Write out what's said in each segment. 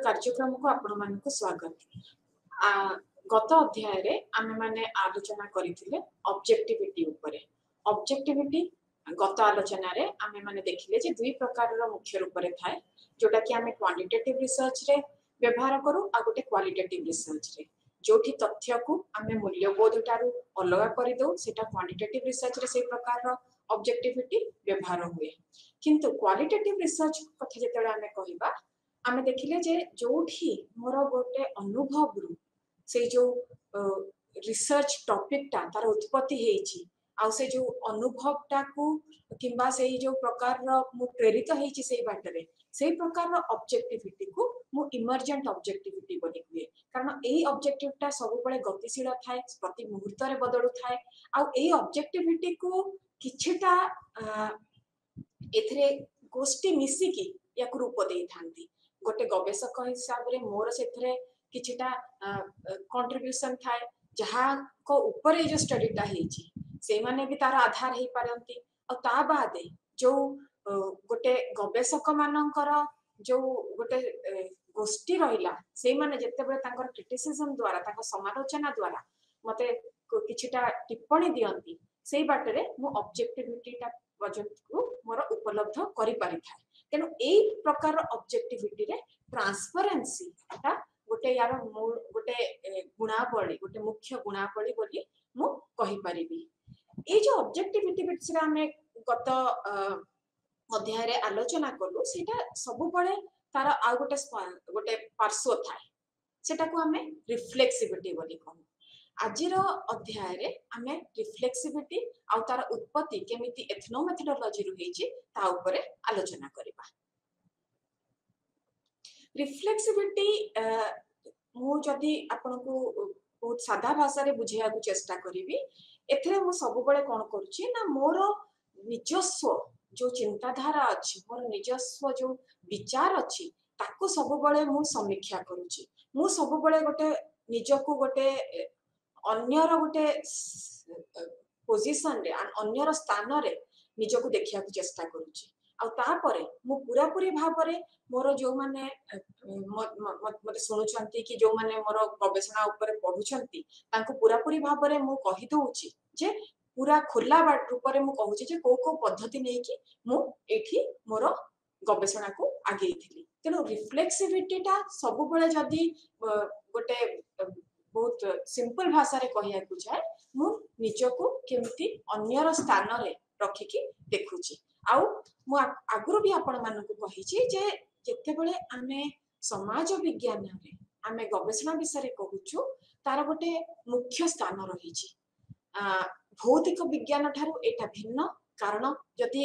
कार्यक्रम को आपण मानक स्वागत। गत अध्याय रे आमे माने आलोचना करिथिले ऑब्जेक्टिविटी उपरे। ऑब्जेक्टिविटी गत आलोचना रे आमे माने देखिले जे दुई प्रकार रो मुख्य रूप रे थाए, जोटा कि आमे क्वांटिटेटिव रिसर्च रे व्यवहार करू आ गोटे क्वालिटेटिव रिसर्च रे। जोठी तथ्य को आमे मूल्यबोध टारू अलगा करि दउ सेटा क्वांटिटेटिव रिसर्च रे से प्रकार रो ऑब्जेक्टिविटी व्यवहार हुए। किंतु क्वालिटेटिव रिसर्च कथा जेतेले आमे कहिबा आमे देखिले जे जोठी मोर गोटे अनुभव रु से जो रिसर्च टॉपिक ता तार उत्पत्ति हेची आ से जो अनुभव ता को किंबा से जो प्रकार रो मु प्रेरित हेची से बाटरे से प्रकार रो ऑब्जेक्टिविटी को मु इमर्जेंट ऑब्जेक्टिविटी बोली हुए। कारण एई ऑब्जेक्टिव ता सब बळे गतिशील थाए, प्रति मुहूर्त रे बदलु थाए आ एई ऑब्जेक्टिविटी को किछटा एथरे गोष्ठी मिसी की याक रूप देई थांती। गोटे गवेषक हिसाब रे मोर सेथरे किछटा कंट्रीब्यूशन थाए जहा को ऊपर ए जो स्टडी ता हेची से माने भी तार आधार हे पारंती। और ता बादे जो गोटे गवेषक मानकर जो गोटे गोष्ठी रहिला से माने जत्ते बेले तांकर क्रिटिसिज्म द्वारा तांकर समालोचना द्वारा मते किछटा टिप्पणी दियंती सेई बाटरे मु ऑब्जेक्टिविटी ता प्रोजेक्ट को मोर उपलब्ध करि पारि थाए। तेनु एई प्रकार ऑब्जेक्टिविटी रे ट्रांसपेरेंसी ता गोटे यार गोटे गुणावली गोटे मुख्य गुणावली बोली मु कहि परिबी। ए जो ऑब्जेक्टिविटी बिषय हमें गत अध्याय रे आलोचना करलु सेटा सब बळे तार आ गोटे पार्श्व थाए सेटा को हमें रिफ्लेक्सिविटी बोली कहू। आजिर अध्याय रे हमें रिफ्लेक्सिविटी आ तार उत्पत्ति केमिति एथनोमेथोडोलॉजी रु हेची ता ऊपर आलोचना करिबा। रिफ्लेक्सिविटी मु जदी आपन को बहुत सादा भाषा रे बुझिया को चेष्टा करिवि। एथरे मु सब बळे कोन करूची ना मोर निजस्व जो चिंताधारा अछि, मोर निजस्व जो विचार अछि ताको सब बळे मु समीक्षा करूची। मु सब बळे गोटे निजको गोटे अन्यर गोटे पोजीशन रे अन्यर स्थान रे निजको देखिया को चेष्टा करूची। आ तापरे मु पूरा पूरी भाबरे मोर जो माने मते सुनुचंती कि जो माने मोर गवेषणा ऊपर पढुचंती तांको पूरा पूरी भाबरे मु कहि दउची जे पूरा खुला रूप रे मु कहूची जे को पद्धति नै कि मु एठी मोर गवेषणा को आगे थिली। तेनो रिफ्लेक्सिविटी ता सब बळे जदी गोटे बहुत सिंपल भाषा रे कहिया को जाय मु निजको केमती अन्यर स्थान रे रखि कि देखुची। आउ मु आगुरु भी आपण मानकु कहिची जे जत्ते बळे आमे समाज विज्ञान रे आमे गवेषणा विषय रे कहूचु तार गोटे मुख्य स्थान रहिची। भौतिक विज्ञान ठारू एटा भिन्न। कारण जति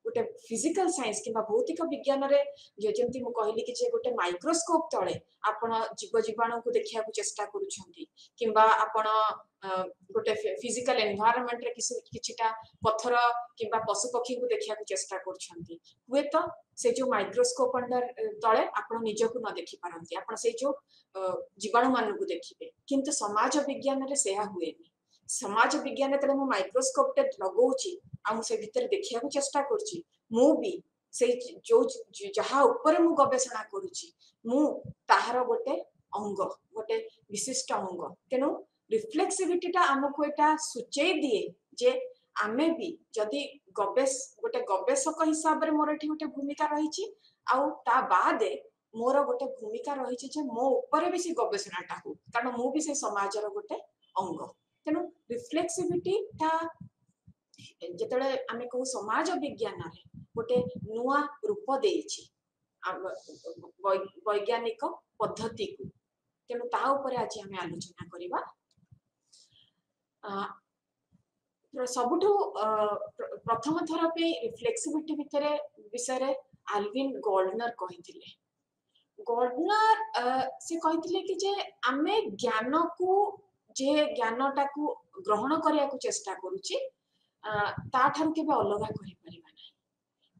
गोटे फिजिकल साइंस किबा भौतिक विज्ञान रे जेमति मु कहली कि जे गोटे माइक्रोस्कोप तळे आपण जीव जीवाणु को देखिया को चेष्टा करूछंती किबा आपण गोटे फिजिकल एनवायरनमेंट रे किछिटा पत्थर किबा पशु पक्षी को देखिया को चेष्टा करूछंती हुए तो से जो माइक्रोस्कोप अंडर तळे आपण निजको न देखि पारंती, आपण से जो जीवाणु मान को देखिबे। किंतु समाज विज्ञान रे सेहा हुएनी। समाज विज्ञान तले मु माइक्रोस्कोप टे लगौची आ मु से भीतर देखिया को चेष्टा करची। मु भी से जो जहा ऊपर मु गवेषणा करूची मु ताहार गोटे अंग गोटे विशिष्ट अंग। तेनु रिफ्लेक्सिविटी ता हमको एटा सुचेई दिए जे आमे भी जदी गोटे गवेषक हिसाब रे मोर एठी गोटे भूमिका रहिची आउ ता बादे मोर गोटे भूमिका रहिची जे मो ऊपर भी से गवेषणाटा हो, कारण मु भी से समाज रो गोटे अंग। तेनु रिफ्लेक्सिविटी ता जेतले आमे कहू समाज विज्ञान रे गोटे नुआ रूप देइछि वैज्ञानिक पद्धति को। तेनु ता ऊपर आज आमे आलोचना करिबा। सबुठु प्रथम थर पे रिफ्लेक्सिविटी भितरे विषय रे आल्विन गोल्डनर कहिथिले। गोल्डनर से कहिथिले कि जे आमे ज्ञान को जे ज्ञानटा को ग्रहण करिया को चेष्टा करूची ता ठार केबे अलगा करि परिबा नै।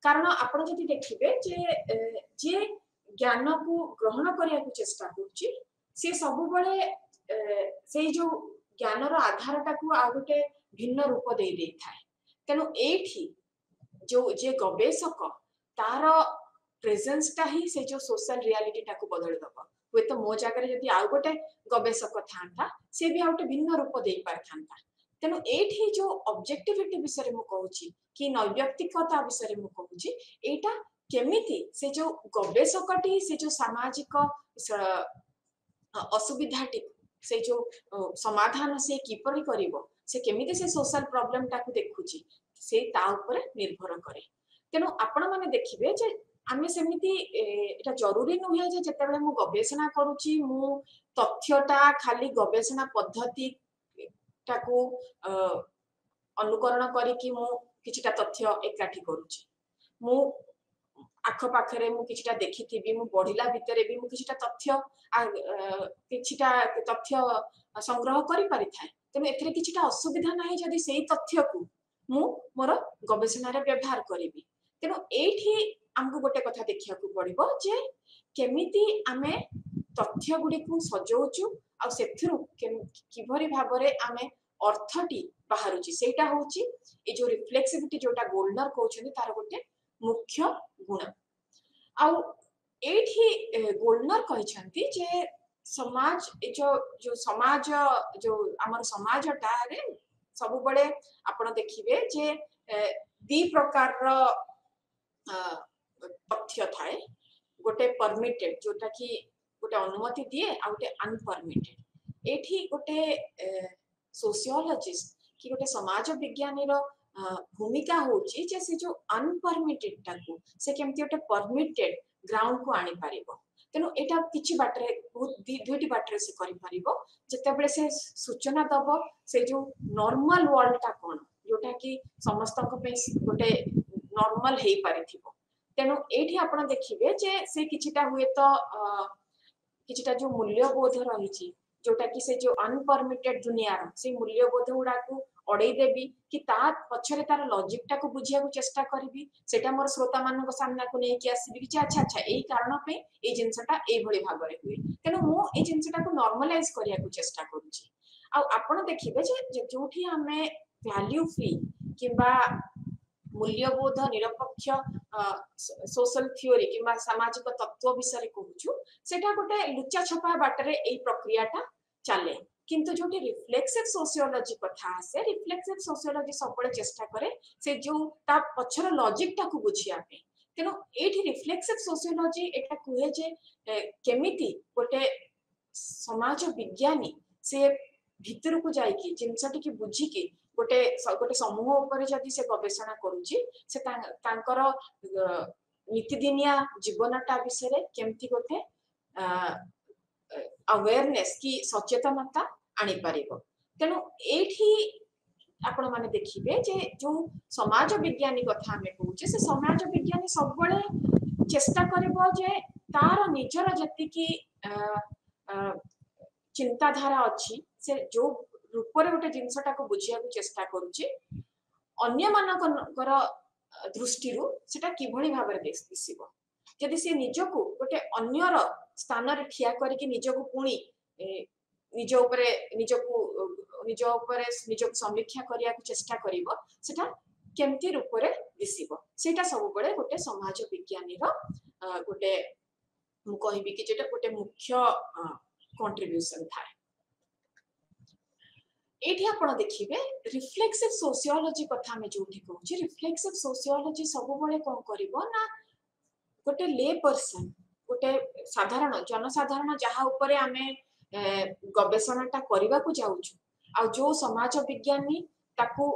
कारण आपण जति देखिबे जे ज्ञान को ग्रहण करिया को चेष्टा करूची से सब बळे से जो ज्ञान रो आधारटा को आ गोटे भिन्न रूप देई देई थाए। तेनु एठी जो जे गवेषक तार प्रेजेंस टा ही से जो सोशल रियलिटी टाको बदल दबो हुए तो मो जगह जदि आउ गोटे गवेषक था से भी आउटे भिन्न रूप दे पार था तेणु एठी जो ऑब्जेक्टिविटी विषय मु कहूची कि नैयतिकता विषय मु कहूची एटा केमिति से जो गवेषकटी से जो सामाजिक असुविधाटी से जो समाधान से किपरि करिवो से केमिति से सोशल प्रॉब्लम टाको देखुची से ता ऊपर निर्भर करे तेणु आपण माने देखिबे जे आमे सेमिति एटा जरूरी नुहे जे जते बेले मु गवेषणा करूची मु तथ्यटा खाली गवेषणा पद्धति टाको अनुकरण करी कि मु किछटा तथ्य एकाठी करूची मु आख पाखरे मु किछटा देखिथिबी मु पढिला भितरे भी मु किछटा तथ्य संग्रह करि पारि थाए तेनु एथरे किछटा असुविधा नाही जदि सेही तथ्य को मु मोर गवेषणा रे व्यवहार करिवि तेनु एठी हमको गोटे कथा देखिया को पड़िबो जे केमिति आमे तथ्य गुडी को सजोचु आ सेथरु किभरी भाबरे आमे अर्थटी बाहरुची सेटा होची ए जो रिफ्लेक्सिविटी जोटा गोल्डनर कहउछनी तार गोटे मुख्य गुण आउ एठी गोल्डनर कहिसंती जे समाज ए जो समाज जो हमर समाजटा रे सब बड़े आपण देखिबे जे दी प्रकार रो तथ्य थाए गोटे परमिटेड जोटा कि गोटे अनुमति दिए आ गोटे अनपरमिटेड एठी गोटे सोशियोलॉजिस्ट कि गोटे समाज विज्ञानी रो भूमिका होची जे से जो अनपरमिटेड टाको से केमति गोटे परमिटेड ग्राउंड को आनी पारिबो तेनु एटा किछि बाटरे बहुत दुईटी बाटरे से करि पारिबो जते बेले से सूचना दबो से जो नॉर्मल वर्ल्ड टा कोन जोटा कि समस्तक पे गोटे नॉर्मल हेई पारिथिबो तेनु एठी आपण देखिबे जे से किछिटा हुए तो किछिटा जो मूल्यबोध रहिछि जोटा कि से जो अनपरमिटेड दुनिया से मूल्यबोध उडा को अडई देबी कि ता पछरे तार लॉजिक टा को बुझिया को चेष्टा करबी सेटा मोर श्रोता मान को सामना को नै कि आसीबी कि अच्छा अच्छा एई कारण पे ए जिंसटा एई भली भागरे हुए तेनु मो ए जिंसटा को नॉर्मलाइज करिया को चेष्टा करूची आ आपण देखिबे जे जोठी हमें वैल्यू फ्री किबा मूल्यबोध निरपेक्ष सोशल थ्योरी किबा सामाजिक तत्व विषय कहूछु सेटा गोटे लुचा छपा बाटरे एई प्रक्रियाटा चले किंतु जोटी रिफ्लेक्सिव सोशियोलॉजी कथा आसे रिफ्लेक्सिव सोशियोलॉजी सबले चेष्टा करे से जो ता पछर लॉजिक टा को बुझिया पे तेनो एठी रिफ्लेक्सिव सोशियोलॉजी एटा कुहे जे केमिति गोटे समाज विज्ञानी से भितर को जाई कि जिनसटी की बुझी कि गोटे गोटे समूह ऊपर जदि से गवेषणा करूची से तांकर नीतिदिनिया जीवनटा विषय केमति गोटे अवेयरनेस की सचेतनता आनी पारिबो तेनु एठी आपण माने देखिबे जे जो समाज विज्ञानी कथा हमें कहूचे से समाज विज्ञानी सब बळे चेष्टा करबो जे तार निजर जति की चिंताधारा अछि से जो रूप रे गोटे जिंसटा को बुझिया को चेष्टा करूची अन्य मानकर दृष्टि रु सेटा किभली भाबरे दिसिबो यदि से निजको गोटे अन्यर स्थान रे ठिया करके निजको पुणी निज ऊपर निजको समीक्षा करिया को चेष्टा करिवो सेटा केमती रूप रे दिसिबो सेटा सब बळे गोटे समाज विज्ञानी रो गोटे मु कहिबि कि जेटा गोटे मुख्य कंट्रीब्यूशन थाए एठी आपण देखिबे रिफ्लेक्सिव सोशियोलॉजी कथा में जोठी कहूची रिफ्लेक्सिव सोशियोलॉजी सब बळे कोन करिवो ना गोटे ले पर्सन गोटे साधारण जनसाधारण जहा ऊपर आमे गवेषणाटा करबा को जाउछु आ जो समाज विज्ञानी ताको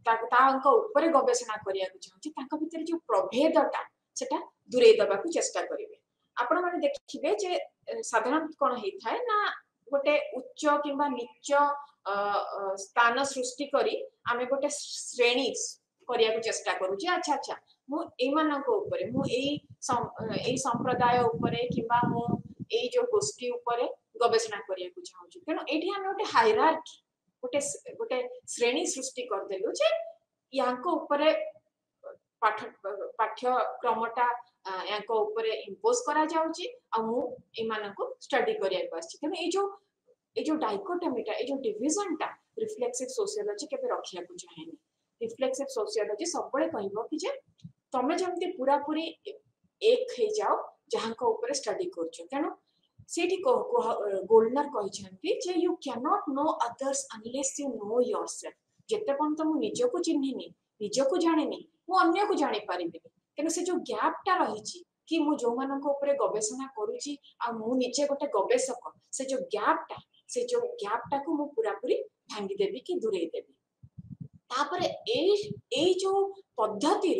तांका ऊपर गवेषणा करिया को चाहूची तांका भीतर जो प्रभेदटा सेटा दूरे दबा को चेष्टा करिवे आपण माने देखिबे जे साधारण कोन हेइ थाए ना गोटे उच्च किबा नीच स्थान सृष्टि करी आमे गोटे श्रेणी करिया को चेष्टा करूची अच्छा अच्छा मु एई मानको ऊपर मु एई संप्रदाय ऊपर किबा मु एई जो गोष्ठी ऊपर गवेषणा करिया को चाहूची तेनो एठी हम गोटे हायरार्की गोटे श्रेणी सृष्टि कर देलु जे यांको ऊपर पाठ्यक्रमटा यांको ऊपर इंपोज करा जाउची आ मु एई मानको स्टडी करिया को आछि तेनो ए जो डाइकोटमीटा ए जो डिवीजनटा रिफ्लेक्सिव सोशियोलॉजी केबे रखिया को चाहेनी रिफ्लेक्सिव सोशियोलॉजी सब बळे कहबो कि जे तमे जमते पूरा पूरी एक हे जाओ जहां ऊपर स्टडी कर तेणु सेठी गोल्डनर कहते जे you can not know others unless you know yourself जेते पर्यंत मु निजको चिन्हिनी निजको जानिनी मु अन्य को जानि परिबिनी तेणु से जो गैपटा रही कि मु जो मानक ऊपर गवेषणा करूची आ मु निजे गोटे गवेषक से जो गैपटा को मु पूरा पूरी भांगी देबी कि दूरे देबी तापरे ए जो पद्धति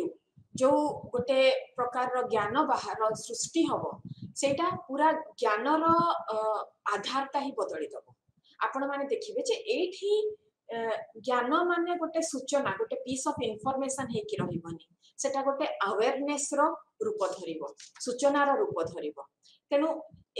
जो गोटे प्रकार ज्ञान बाहर सृष्टि हम सेटा पूरा ज्ञान आधारटा ही बदली दब आपण माने देखिबे जे एठी ज्ञान माने गोटे सूचना गोटे पीस ऑफ इंफॉर्मेशन हे कि रहिबनी सेटा गोटे अवेयरनेस रो रूप धरिबो सूचना रो रूप धरिबो तेनु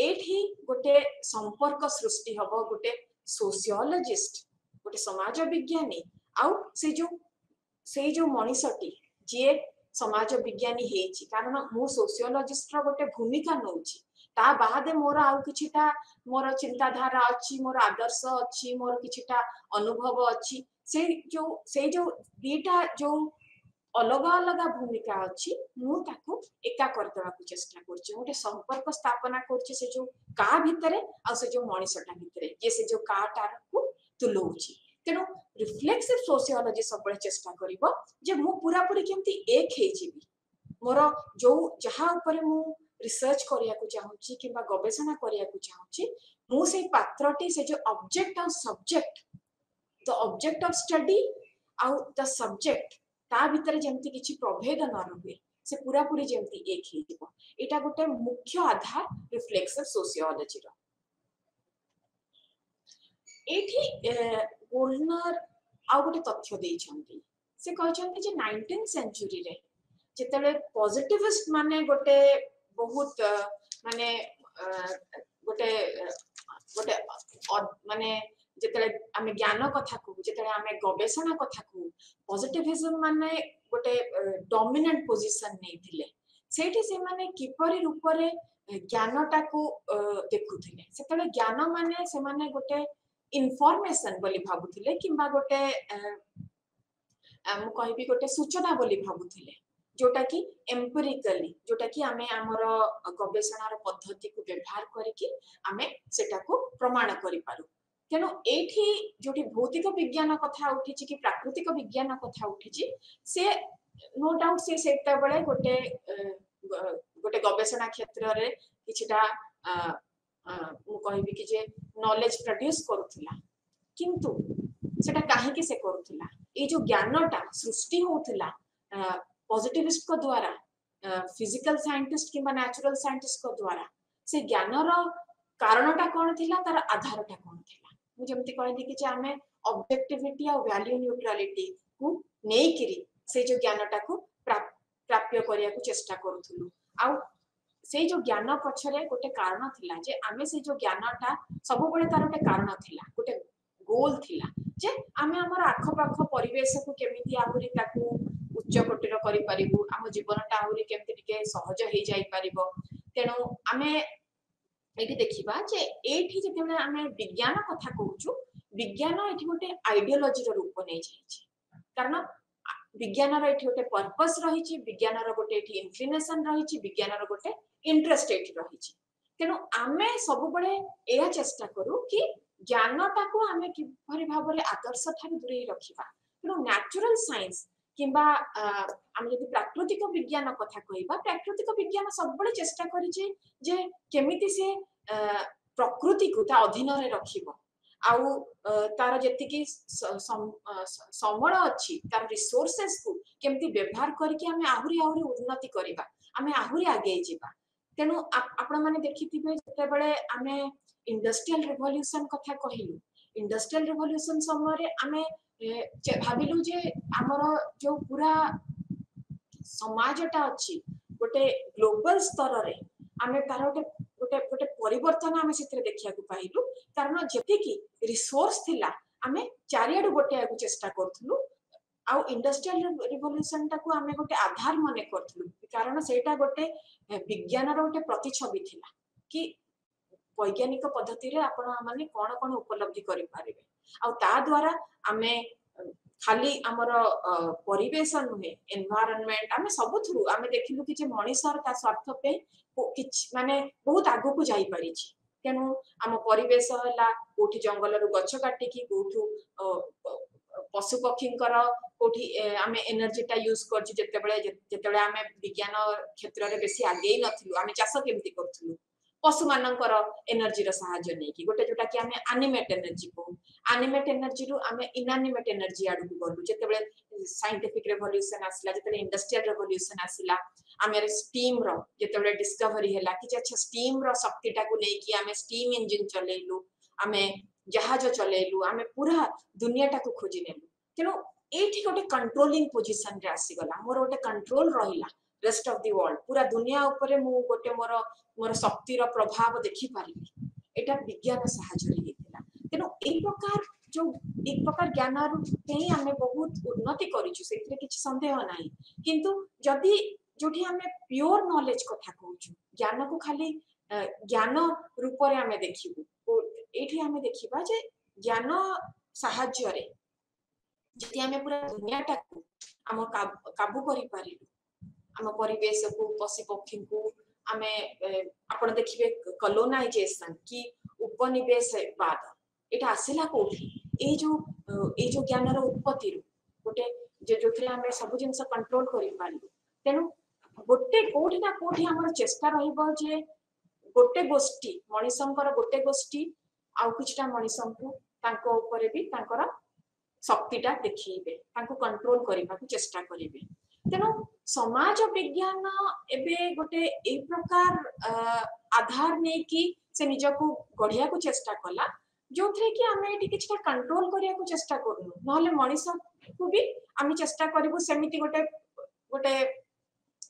एठी गोटे संपर्क सृष्टि हबो गोटे सोशियोलॉजिस्ट गोटे समाज विज्ञानी आउ से जो मनीषटी जे समाज विज्ञानी हेची कारण मु सोशियोलॉजिस्ट रो गोटे भूमिका नउची ता बादे मोर आउ किछिटा मोर चिंताधारा अछि मोर आदर्श अछि मोर किछिटा अनुभव अछि से जो दीटा जो अलग अलग भूमिका अछि मु ताको एका कर देबा को चेष्टा करछि गोटे संपर्क स्थापना करछि से जो का भितरे आ से जो मनीषटा भितरे जे से जो काटार को तुलौछि तेणु रिफ्लेक्सिव सोशियोलॉजी सब चेष्टा करिबो जे मु पूरा पूरी केमती एक हे जीवी मोर जो जहा ऊपर मु रिसर्च करिया को चाहूची किबा गवेषणा करिया को चाहूची मु से पात्रटी से जो ऑब्जेक्ट और subject the object of study आउ द सब्जेक्ट ता भीतर जेमती किछि प्रभेद न रहे से पूरा पूरी जेमती एक हे जीवो एटा गोटे मुख्य आधार रिफ्लेक्सिव सोशियोलॉजी रो एठी गोल्डनर आ गोटे तथ्य देइछंती से कहछंती जे 19th सेंचुरी रे जेतेले पॉजिटिविस्ट माने गोटे बहुत माने गोटे गोटे माने जेतेले आमे ज्ञान कथा को जेतेले आमे गवेषणा कथा को पॉजिटिविज्म माने गोटे डोमिनेंट पोजीशन नै थिले सेठी से माने किपरि रूप रे ज्ञानटा को देखुथिले सेतेले ज्ञान माने से माने गोटे इनफॉरमेशन बोली भाबुथिले किबा गोटे मु कहबी गोटे सूचना बोली भाबुथिले जोटा कि एम्पिरिकली जोटा कि आमे हमर गवेषणार पद्धति को व्यवहार करिकि आमे सेटा को प्रमाण करि पारु तेनो एठी जोटी भौतिक विज्ञान कथा उठिछि कि प्राकृतिक विज्ञान कथा उठिछि से नो डाउट से सेटा बळे गोटे गोटे गवेषणा क्षेत्र रे किछिटा मु कहबी कि जे नॉलेज प्रोड्यूस करूथिला किंतु सेटा काहे कि से करूथिला ए जो ज्ञानटा सृष्टि होथिला पॉजिटिविस्ट को द्वारा फिजिकल साइंटिस्ट किबा नेचुरल साइंटिस्ट को द्वारा से ज्ञानर कारणटा कोन थिला तार आधारटा कोन थिला मु जेमति कहली कि जे हमें ऑब्जेक्टिविटी और वैल्यू न्यूट्रलिटी को नेई करी से जो ज्ञानटा को प्राप्य करिया को चेष्टा करूथुलु आ से जो ज्ञान पछरे गोटे कारण थिला जे आमे से जो ज्ञानटा सब बळे तार गोटे कारण थिला गोटे गोल थिला जे आमे हमर आखो पाखो परिवेश को केमिति आहुरी ताकू उच्च कोटिर करि परिबु हम जीवनटा आहुरी केमिति टिके सहज हे जाई परिबो तेनु आमे एठी देखिबा जे एठी जेतेबे आमे विज्ञान कथा कहूछु विज्ञान एठी गोटे आइडियोलॉजी रो रूप नै जाईछि कारण विज्ञान रो एठी गोटे पर्पस रहिछि विज्ञान रो गोटे एठी इंक्लिनेशन रहिछि विज्ञान रो गोटे इंटरेस्ट एठी रहिछि तेनु आमे सब बळे एया चेष्टा करू कि ज्ञानटा को आमे किभरि भाबरे आदर्श थारि दूरे रखिबा तेनु नेचुरल साइंस किबा आमे यदि प्राकृतिक विज्ञान कथा कहिबा प्राकृतिक विज्ञान सब बळे चेष्टा करिछि जे केमिति से प्रकृति को ता अधीन रे रखिबो आउ तार जेति कि समळ अछि तार रिसोर्सेस को केमिति व्यवहार करके आमे आहुरी आहुरी उन्नति करिबा आमे आहुरी आगे जिबा तेनु आपण माने देखिथिबे जते बळे आमे इंडस्ट्रियल रिवोल्यूशन कथा कहिलु इंडस्ट्रियल रिवोल्यूशन समय रे आमे भाबिलु जे हमर जो पूरा समाजटा अछि गोटे ग्लोबल स्तर रे आमे तार गोटे गोटे परिवर्तन आमे सिथरे देखिया को पाइलु कारण जेति कि रिसोर्स थिला आमे चारियाडु गोटे आगु चेष्टा करथुलु आ इंडस्ट्रियल रिवोल्यूशन टा को आमे गोटे आधार माने करथुलु कारण सेटा गोटे विज्ञान रो गोटे प्रतिछवि थिला कि वैज्ञानिक पद्धति रे आपण माने कोन कोन उपलब्धि करि पारिबे आ ता द्वारा आमे खाली आमर परिवेश नुहे एनवायरनमेंट आम सब थ्रू आम देखिलु कि मनीषर ता स्वार्थ पे माने बहुत आगु को जाई पारी तेणु आम परिवेश है कोठी जंगल रु गछ काटिकी कोठू पशु पक्षी कोठी आम एनर्जीटा यूज करते आम विज्ञान क्षेत्र में बेसी आगे नथिलु आम चाष केमती करूँ पशु मानकर एनर्जी साहाय्य नहीं गोटे जोटा कि आम एनिमेट एनर्जी कहू एनिमेट एनर्जी रु आम इनएनिमेट एनर्जी आड़ को गलु जिते साइंटिफिक रेवोल्यूशन आसला जिते इंडस्ट्रियल रेवोल्यूशन आसला आम स्टीम रो जिते डिस्कवरी है कि अच्छा स्टीम रो शक्तिटा को लेकिन आम स्टीम इंजिन चलेलु आम जहाज चलेलु आम पूरा दुनियाटा को खोजी नेलु तेणु ये गोटे कंट्रोलिंग पोजिशन रे आसीगला मोर गोटे कंट्रोल रहिला रेस्ट ऑफ द वर्ल्ड पूरा दुनिया ऊपर मु गोटे मोर मोर शक्तिर प्रभाव देखि पारिली एटा विज्ञान साहाय्य हेतिला तेणु एक प्रकार ज्ञान पे आम बहुत उन्नति करिछु सेथिरे किछि संदेह नाही किंतु जदि जोठी आमे प्योर नॉलेज कथा कहूछु ज्ञान को खाली ज्ञान रूप रे आमे देखिबु एठी आमे देखिबा जे ज्ञान साहाय्य रे जति आमे पूरा दुनियाटा को आम काबू करि पारिलु आम परिवेश को पशु पक्षी को आमे आपण देखिबे कॉलोनाइजेशन की उपनिवेशवाद एटा आसिला कोठी ए जो ज्ञान रो उत्पत्ति रो गोटे जो आमे सब जिंस कंट्रोल करि पारिलु तेनु गोटे कोठी ना कोठी हमर चेष्टा रहिबो जे गोटे गोष्ठी मनीषंकर गोटे गोष्ठी आउ किछटा मनीषंकु तांको ऊपर भी तांकर शक्तिटा देखिबे तांको कंट्रोल करबा को चेष्टा करिवे तेणु समाज विज्ञान एबे गोटे ए प्रकार आधार नै कि से निजको गढ़िया को चेष्टा कला जो थे कि आमे एटी किछटा कंट्रोल करिया को चेष्टा करनु नहले मनीष को भी आमे चेष्टा करबो सेमिति गोटे गोटे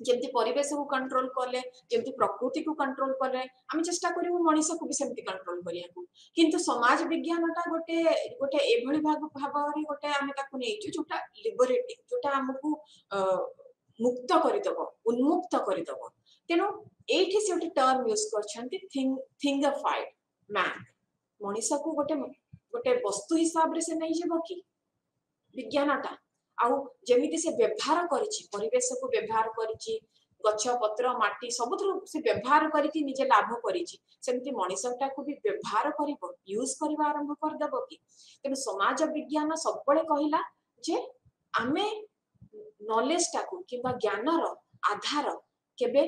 जेमती परिवेश को कंट्रोल कले जेमती प्रकृति को कंट्रोल कले आमे चेष्टा करिवो मनीष को भी सेमती कंट्रोल करिया को किंतु समाज विज्ञानटा गोटे गोटे एभली भाबरे गोटे आमे ताकू नेइछु जोटा लिबरेटिंग जोटा हमकू मुक्त करिदबो उन्मुक्त करिदबो तेनु एठी से गोटे टर्म यूज करछंती थिंगिफाइड मैन मनीष को गोटे गोटे वस्तु हिसाब रे से नै जेबो कि विज्ञानटा आउ जेमिति से व्यवहार करिछि परिवेश को व्यवहार करिछि गछ पत्र माटी सबुथु से व्यवहार करिछि निजे लाभ करिछि सेमति मनीषटा को भी व्यवहार करिवो यूज करबा आरंभ कर देबो कि तेनु समाज विज्ञान सब बळे कहिला जे आमे नॉलेज टा को किबा ज्ञान रो आधार केबे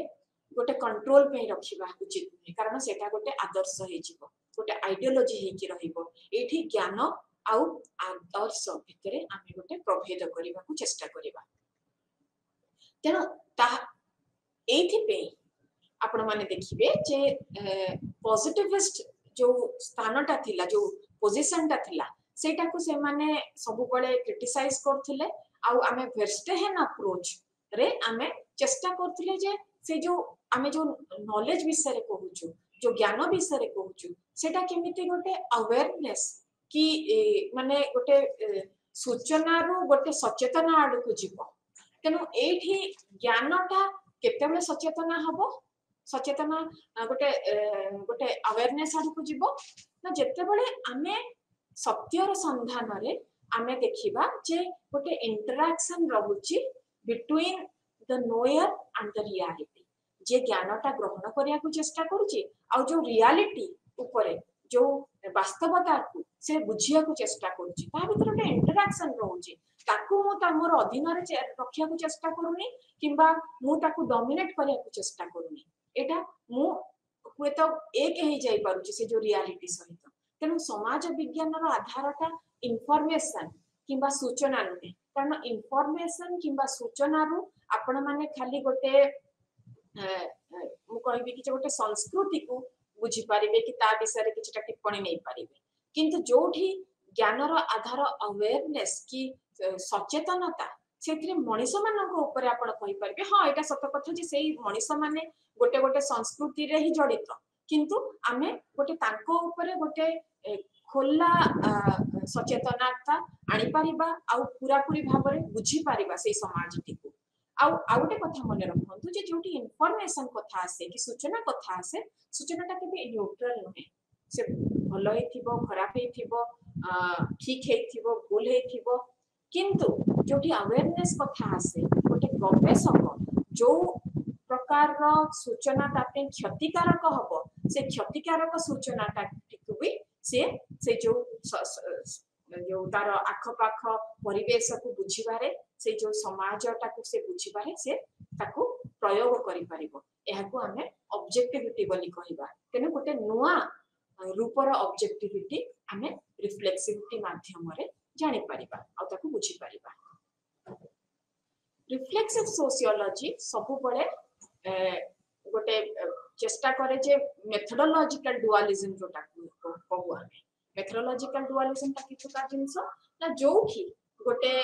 गोटे कंट्रोल पे रखिबा उचित नै कारण सेटा गोटे आदर्श हे जिवो गोटे आइडियोलॉजी हे कि रहिबो एठी ज्ञान आउ आदर्श भितरे आमे गोटे प्रभेद करबा को चेष्टा करबा तेनु ता एथि पे आपण माने देखिबे जे पॉजिटिविस्ट जो स्थानटा थिला जो पोजीशनटा थिला सेटा को से माने सब बळे क्रिटिसाइज करथिले आउ आमे वेस्टर्न अप्रोच रे आमे चेष्टा करथिले जे से जो आमे जो नॉलेज विषय रे कहूछु जो ज्ञान विषय रे कहूछु सेटा केमिति गोटे अवेयरनेस कि माने गोटे सूचना रो गोटे सचेतना आड़ को जीव तेणु एठी ज्ञानटा केतेबेले सचेतना हबो सचेतना गोटे गोटे अवेयरनेस आड़ को जीव ना जेतेबेले आमे सत्यर संधान रे आमे देखिबा जे गोटे इंटरैक्शन रहउची between the knower and the reality जे ज्ञानटा ग्रहण करिया को चेष्टा करूची आ जो रियलिटी ऊपर जो वास्तवता को से बुझिया को चेष्टा करूची ता भीतर एक इंटरैक्शन रहउची ताकू मु ता मोर अधीन रे रखिया को चेष्टा करूनी किबा मु ताकू डोमिनेट करिया को चेष्टा करूनी एटा मु हुए तो एक ही जाई पारुची से जो रियलिटी सहित तेनु समाज विज्ञान रो आधारटा इंफॉर्मेशन किबा सूचना नुहे कारण इंफॉर्मेशन किबा सूचना रु आपण माने खाली गोटे मु कहबी कि गोटे संस्कृति को बुझी पारिबे कि ता विषय किछटा टिप्पणी नै पारिबे किंतु जोठी ज्ञान रो आधार अवेयरनेस की सचेतनता सेथिरे मनीष मानको ऊपर आपण कहि पारिबे हां एटा सत्य कथा जे सेही मनीष माने गोटे गोटे संस्कृति रे ही जड़ित किंतु आमे गोटे तांको ऊपर गोटे खोला सचेतनता आनी पारिबा आ पूरा पूरी भाबरे बुझी पारिबा से समाजटी को आउ गोटे कथा मन रखु जे जोटी इनफॉरमेशन कथा आसे कि सूचना कथा आसे सूचनाटा केबे न्यूट्रल नुहे से भलो हेथिबो खराब हेथिबो ठीक हेथिबो भूल हेथिबो किंतु जोटी अवेयरनेस कथा आसे गोटे गवेषक जो प्रकार सूचनाटा क्षतिकारक हम से क्षतिकारक सूचनाटा भी से जो तार आखपाख परिवेश को बुझीबारे से जो समाजटा को से बुझीबारे से ताकू प्रयोग करि परिबो एहाकू हमें ऑब्जेक्टिविटी बोली कहिबा तेने गोटे नुआ रूपर ऑब्जेक्टिविटी हमें रिफ्लेक्सिविटी माध्यम रे जानि परिबा आ ताकू बुझी परिबा रिफ्लेक्सिव सोशियोलॉजी सब बळे गोटे चेष्टा करे जे मेथोडोलॉजिकल डुअलिज्म जोटा कहू हमें मेथोडोलॉजिकल डुअलिज्म ता किछु का जिंस ना जोठी गोटे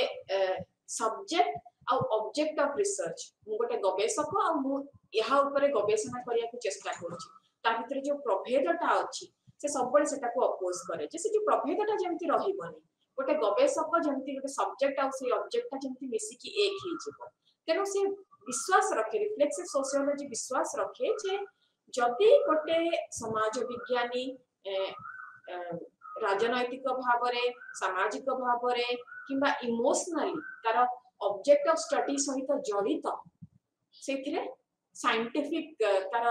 सब्जेक्ट आ ऑब्जेक्ट ऑफ रिसर्च मु गोटे गवेषक आ मु यहा ऊपर गवेषणा करिया को चेष्टा करूची ता भितर जो प्रभेदटा अछि से सबबळे सेटा को अपोज करे जे से जो प्रभेदटा जेमति रहिबनी गोटे गवेषक जेमति गोटे सब्जेक्ट आ से ऑब्जेक्टटा जेमति मिसी की एक ही जीव तेनो से विश्वास रखे रिफ्लेक्सिव सोशियोलॉजी विश्वास रखे जे जदि गोटे समाज विज्ञानी राजनैतिक भावरे सामाजिक भावरे किंबा इमोशनली तार ऑब्जेक्ट ऑफ स्टडी सहित जड़ित सेथिरे साइंटिफिक तार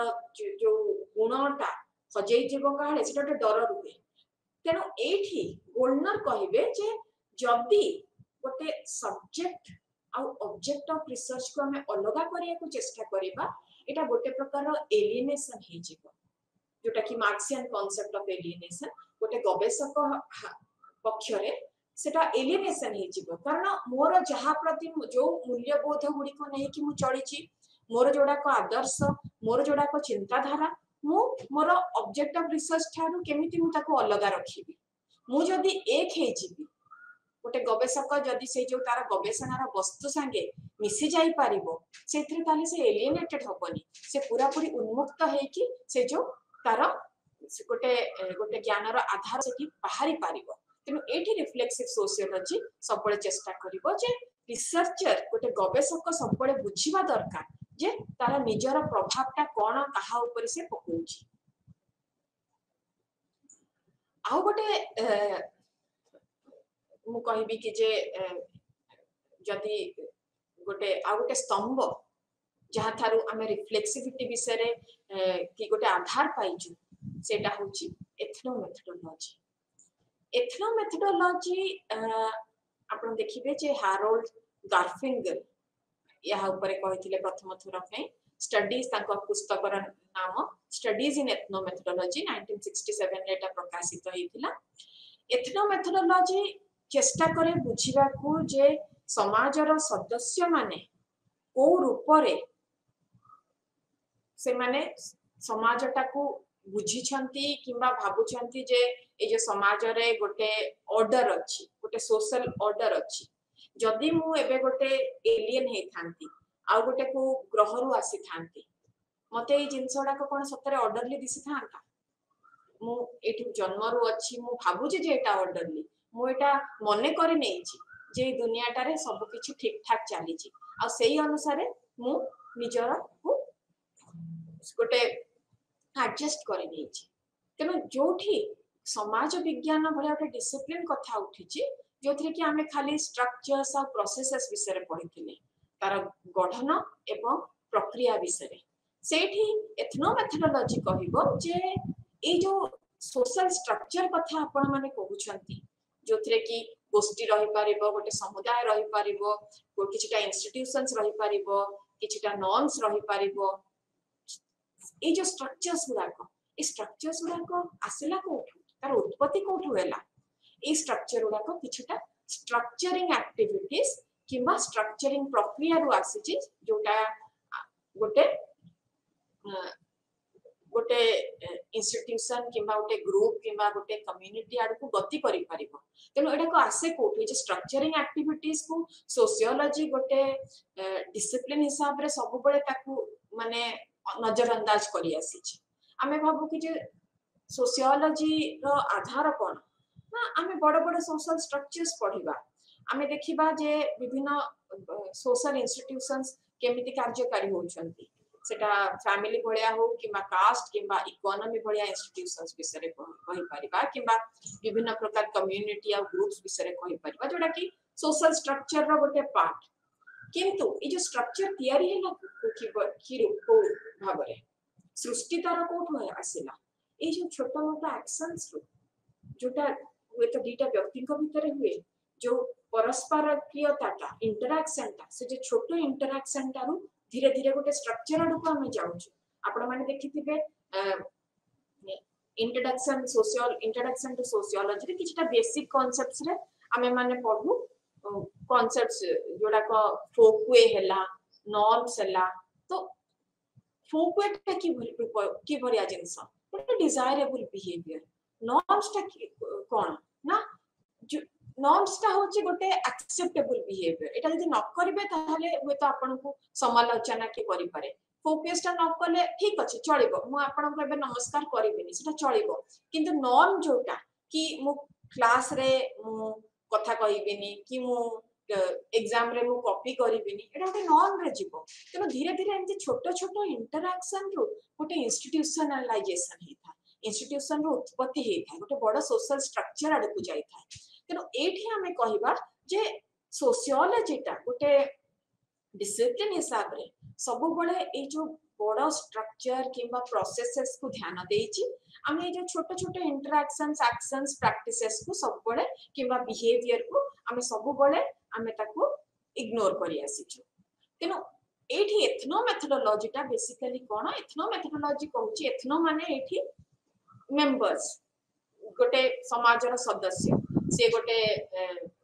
जो गुणटा हजई जीव काले सेटा डर रुहे तेणु एठी गोल्डनर कहिबे जे जदि गोटे सब्जेक्ट आ ऑब्जेक्ट ऑफ रिसर्च को हमें अलगा करिया को चेष्टा करिबा एटा गोटे प्रकार एलिएनेशन हे जीव जोटा कि मार्क्सियन कांसेप्ट ऑफ एलिएनेशन गोटे गवेषक पक्षरे सेटा एलिएनेशन हे जीव कारण मोर जहा प्रति जो मूल्यबोध गुडी को नै कि मु चलीची मोर जोडा को आदर्श मोर जोडा को चिंताधारा मु मोर ऑब्जेक्ट ऑफ रिसर्च थारु केमिति मु ताको अलगा रखिबी मु जदी एक हे जीवी गोटे गवेषक जदी से जो तार गवेषणार वस्तु संगे मिसी जाई पारिबो सेथरे ताले से एलिएनेटेड होबनी से पूरा पूरी उन्मुक्त हे कि से जो तार गोटे गोटे ज्ञानर आधार से कि बाहरी पारिबो तेनु एठी रिफ्लेक्सिव सोशियोलॉजी सबबळे चेष्टा करिवो जे रिसर्चर गोटे गवेषक सबबळे बुझिबा दरकार जे तार निजर प्रभावटा कोन कहा ऊपर से पकोउची आ गोटे मु कहबी कि जे जदि गोटे आ गोटे स्तंभ जहा थारु आमे रिफ्लेक्सिविटी विषय रे कि गोटे आधार पाइजु सेटा होची एथनोमेथोडोलॉजी आपण देखिबे जे हारोल्ड गार्फिंगर यहा ऊपर कहिथिले प्रथम थोर पे स्टडीज ताको पुस्तकर नाम स्टडीज इन एथनोमेथोडोलॉजी 1967 रे एटा प्रकाशित हेतिला एथनोमेथोडोलॉजी चेष्टा करे बुझिबा को जे समाजर सदस्य माने को रूपरे से माने समाजटा को बुझिछंती किंबा भाबुछंती जे ए जे समाज रे गोटे ऑर्डर अछि गोटे सोशल ऑर्डर अछि जदि मु एबे गोटे एलियन हे थांती आ गोटे को ग्रह रु आसी थांती मते ए जिंसडा को कोन सतरे ऑर्डरली दिसि थांता मु एठी जन्म रु अछि मु भाबु जे एटा ऑर्डरली मु एटा मने करि नेछि जे दुनियाटा रे सब किछि ठीक ठाक चली छि आ सेही अनुसार मु निजर को गोटे एडजस्ट करि नेछि तेनो जोठी समाज विज्ञान भलिया गोटे डिसिप्लिन कथा उठिछि जोथरे कि हमें खाली स्ट्रक्चर्स और प्रोसेसेस विषय रे पढिथिले तार गठन एवं प्रक्रिया विषय रे सेठी एथनोमेथोडोलॉजी कहिबो जे ए जो सोशल स्ट्रक्चर कथा आपण माने कहउछंती जोथरे कि गोष्ठी रही पारिबो गोटे समुदाय रही पारिबो किछटा इंस्टीट्यूशंस रही पारिबो किछटा नॉर्म्स रही पारिबो ए जो स्ट्रक्चर्स गुडाको आसिला कोठु तार उत्पत्ति कोठु हैला ए स्ट्रक्चर गुडाको किछटा स्ट्रक्चरिंग एक्टिविटीज किंबा स्ट्रक्चरिंग प्रक्रिया रु आसीची जोटा गोटे गोटे इंस्टीट्यूशन किंबा गोटे ग्रुप किंबा गोटे कम्युनिटी आड़ को गति करि परिबो तेनो एटा को आसे कोठु जे स्ट्रक्चरिंग एक्टिविटीज को सोशियोलॉजी गोटे डिसिप्लिन हिसाब रे सब बळे ताकू माने नजरअंदाज करि आसीची आमे भाबु कि जे सोशियोलॉजी रो आधार कोन ना आमे बड़ बड़ सोशल स्ट्रक्चर्स पढिबा आमे देखिबा जे विभिन्न सोशल इंस्टीट्यूशंस केमिति कार्यकारी होउछंती सेटा फैमिली भलिया हो किबा कास्ट किबा इकोनॉमी भलिया इंस्टीट्यूशंस विषय कहि परिबा किबा विभिन्न प्रकार कम्युनिटी और ग्रुप्स विषय कहि परिबा जोटा कि सोशल स्ट्रक्चर रो गोटे पार्ट किंतु ए जो स्ट्रक्चर तयारी है को भाबरे सृष्टि तार कोठो आसिला ए जो छोटा मोटा एक्शंस रो जोटा हुए तो दीटा व्यक्ति को भीतर हुए जो परस्पर क्रियताटा इंटरैक्शनटा से जो छोटो इंटरैक्शनटा रो धीरे धीरे गोटे स्ट्रक्चर आडको आमे जाउछु आपण माने देखिथिबे इंट्रोडक्शन टू सोशियोलॉजी रे किछटा बेसिक कांसेप्ट्स रे आमे माने पढू कांसेप्ट्स जोडा को फोकवे हैला नॉर्म्स हैला तो फोकवे टा की भरिया जिंस गोटे डिजायरेबल बिहेवियर नॉर्म्स टा कोन ना नॉर्म्स टा होची गोटे एक्सेप्टेबल बिहेवियर एटा जदि न करबे ताहले हुए तो आपन को समालोचना के करि पारे फोकस टा न करले ठीक अछि चलिबो मु आपन को एबे नमस्कार करिबिनी सेटा चलिबो किंतु नॉर्म जोटा कि मु क्लास रे मु कथा कहिबिनी कि मु एग्जाम रे मु कॉपी करिबिनी एटा गोटे नॉर्म रे जीवो तनो धीरे धीरे एंती छोटो छोटो इंटरैक्शन रो गोटे इंस्टीट्यूशनलाइजेशन हेता इंस्टीट्यूशन रो उत्पत्ति हेता गोटे बड़ सोशल स्ट्रक्चर आडकु जाई था तेनो एठी हमें कहिबा जे सोशियोलॉजी टा गोटे डिसिप्लिन हिसाब रे सब बळे ए जो बड़ स्ट्रक्चर किबा प्रोसेसेस को ध्यान देइची हमें जो छोटे छोटे इंटरैक्शंस एक्शंस प्रैक्टिसेस को सब बळे किबा बिहेवियर को हमें सब बळे हमें ताको इग्नोर करि आसीछु तेनो एठी एथनो मेथोडोलॉजी टा बेसिकली कोन एथनो मेथोडोलॉजी कहूची एथनो माने एठी मेंबर्स गोटे समाजर सदस्य से गोटे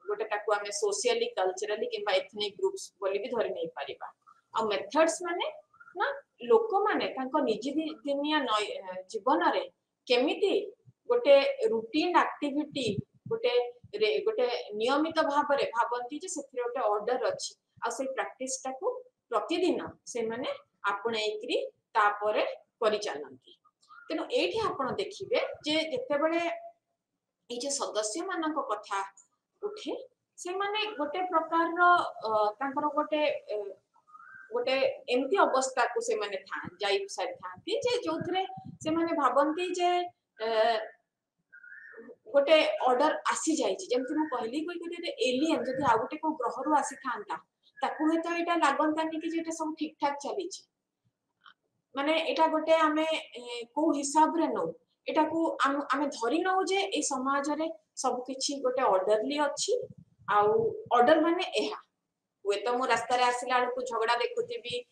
गोटे ताको हमें सोशली कल्चरली किबा एथनिक ग्रुप्स बोली भी धरि नै परिबा आ मेथड्स माने ना लोक माने तांको निजी दिनिया जीवन रे केमिति गोटे रूटीन एक्टिविटी गोटे गोटे नियमित भाव रे भाबंती जे सेथि गोटे ऑर्डर अछि आ से प्रैक्टिस ताको प्रतिदिन से माने आपणेकरी तापरे परिचालंती तेनो एठी आपण देखिबे जे जते बळे ए जे सदस्य मानक कथा उठे से माने गोटे प्रकार रो तांकर गोटे गोटे एमती अवस्था को से माने था जाई साइड थांती जे जोथरे से माने भाबंती जे गोटे ऑर्डर आसी जाई छी जेमति म कहली कोइ गोटे एलियन जदि आ गोटे को ग्रह रो आसी थांता ताकू हेतो एटा लागंतानी कि जेटा सब ठीक ठाक चली छी माने एटा गोटे हमें को हिसाब रे नो एटा को आमे धरि नौ जे ए समाज रे सब किछि गोटे ऑर्डरली अछि आ ऑर्डर माने एहा हुए तो मो रास्ता रे आसिला को झगड़ा देखुतीबी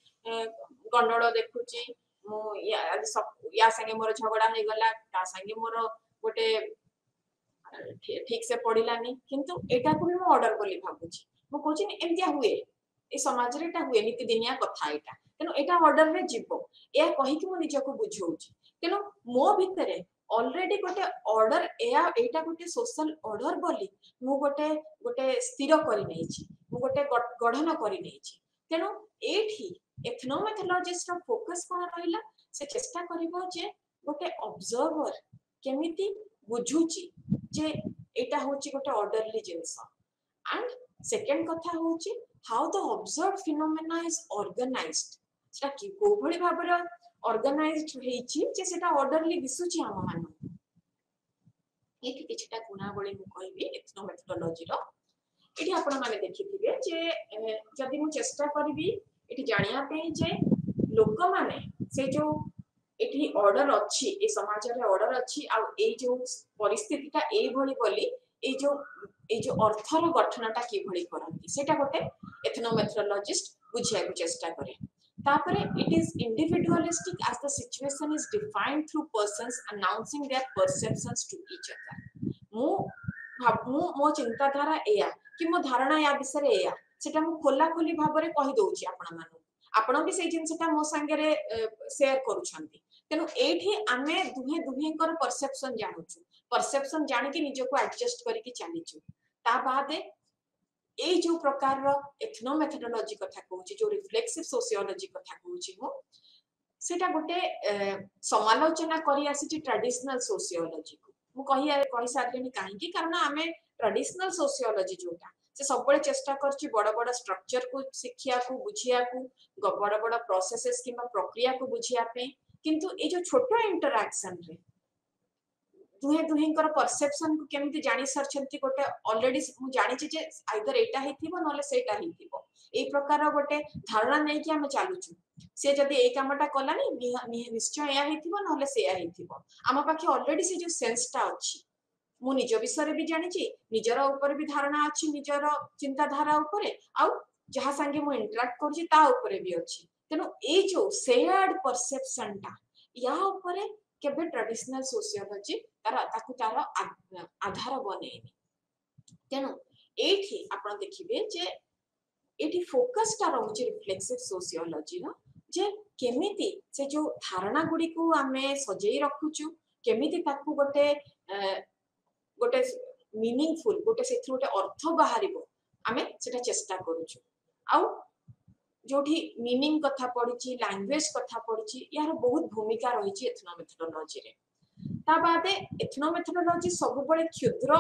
गंडोड़ देखुची मो या संगे मोर झगड़ा हे गला ता संगे मोर गोटे ठीक से पड़िलानी किंतु एटा को मो ऑर्डर बोली भाबुची मो कहूची एमतिया हुए ए समाज रे ता हुए नीति दिनिया कथा एटा तेनो एटा ऑर्डर रे जीवो या कहि कि मो निज को बुझौची तेनो मो भितरे ऑलरेडी गोटे ऑर्डर एटा गोटे सोशल ऑर्डर बोली मु गोटे गोटे स्थिर करि नै छी मु गोटे गठन करि नै छी तेनो एठी एथनोमेथोलॉजिस्ट रो फोकस कोन रहिला से चेष्टा करिवो जे गोटे ऑब्जर्वर केमिति बुझुची जे एटा होची गोटे ऑर्डरली जिंस एंड सेकंड कथा होची how the observed phenomena is organized सेटा कि कोभଳି भाबरे ऑर्गेनाइज्ड हेची जे सेटा ऑर्डरली दिसुची हम मानु एठी किछटा गुणा बळी मु कहबी एथनोमेथोलॉजी रो एठी आपण माने देखिथिबे जे जदि मु चेष्टा करबी एठी जानिया पे जे लोक माने से जो एठी ऑर्डर अछि ए समाज रे ऑर्डर अछि आ ए जो परिस्थितिटा ए भଳି बोली ए जो अर्थर गठनटा की भଳି करंती सेटा गोटे एथनोमेथोलॉजिस्ट बुझिया को चेष्टा करे तापरे it is individualistic as the situation is defined through persons announcing their perceptions to each other मो चिंता धारा एया कि मो धारणा या विषय एया सेटा मो खोला खोली भाबरे कहि दोउची आपण मानु आपण भी सेइ जिंसटा मो संगे रे शेयर करूछंती तेनु एठी आमे दुहेकर परसेप्शन जानूछु परसेप्शन जानि कि निज को एडजस्ट करी कि चालीछु ता बादे ए जो प्रकार रो एथनोमेथोडोलॉजी कथा कहूची जो रिफ्लेक्सिव सोशियोलॉजी कथा कहूची मो सेटा गोटे समालोचना करी आसी ट्रेडिशनल सोशियोलॉजी को मु कहि सारलेनी काहे कि कारण आमे ट्रेडिशनल सोशियोलॉजी जोटा से सब चेष्टा कर बड़ बड़ स्ट्रक्चर को शिखिया को बुझिया को बड़ बड़ प्रोसेसेस कि प्रक्रिया को बुझियापे किंतु ये जो छोट इंटरैक्शन रे दुहे दुहेंकर परसेप्शन को केमिति जानि सरछंती गोटे ऑलरेडी मु जानि जे आइदर एटा हिथिबो नले सेटा हिथिबो ए प्रकार गोटे धारणा नै कि हम चालुचु से जदी ए कामटा कलानी निश्चय या हिथिबो नले से या हिथिबो आम पाखे ऑलरेडी से जो सेंसटा अछि मु निज विषय भी जानि निजर ऊपर भी धारणा अछि निजर चिंता धारा ऊपर आउ जहा संगे मु इंटरैक्ट करछि ता ऊपर भी अछि तेनो ए जो शेयर्ड परसेप्शन टा या ऊपर केबे ट्रेडिशनल सोशियोलॉजी तार आधार बनेनी तेणु एठी आपण देखिबे जे एठी फोकस टा रहउची रिफ्लेक्सिव सोशियोलॉजी रो जे केमिति से जो धारणा गुडी को आमे सजेई रखुचु केमिति ताकू गोटे गोटे मीनिंगफुल गोटे सेथि गोटे अर्थ बाहरिबो आमे सेटा चेष्टा करूछु आउ जोठी मीनिंग कथा पड़िछि लैंग्वेज कथा पड़िछि यार बहुत भूमिका रहिछि एथनोमेथोडोलॉजी रे ता बादे एथनोमेथोडोलॉजी सब बळे क्षुद्र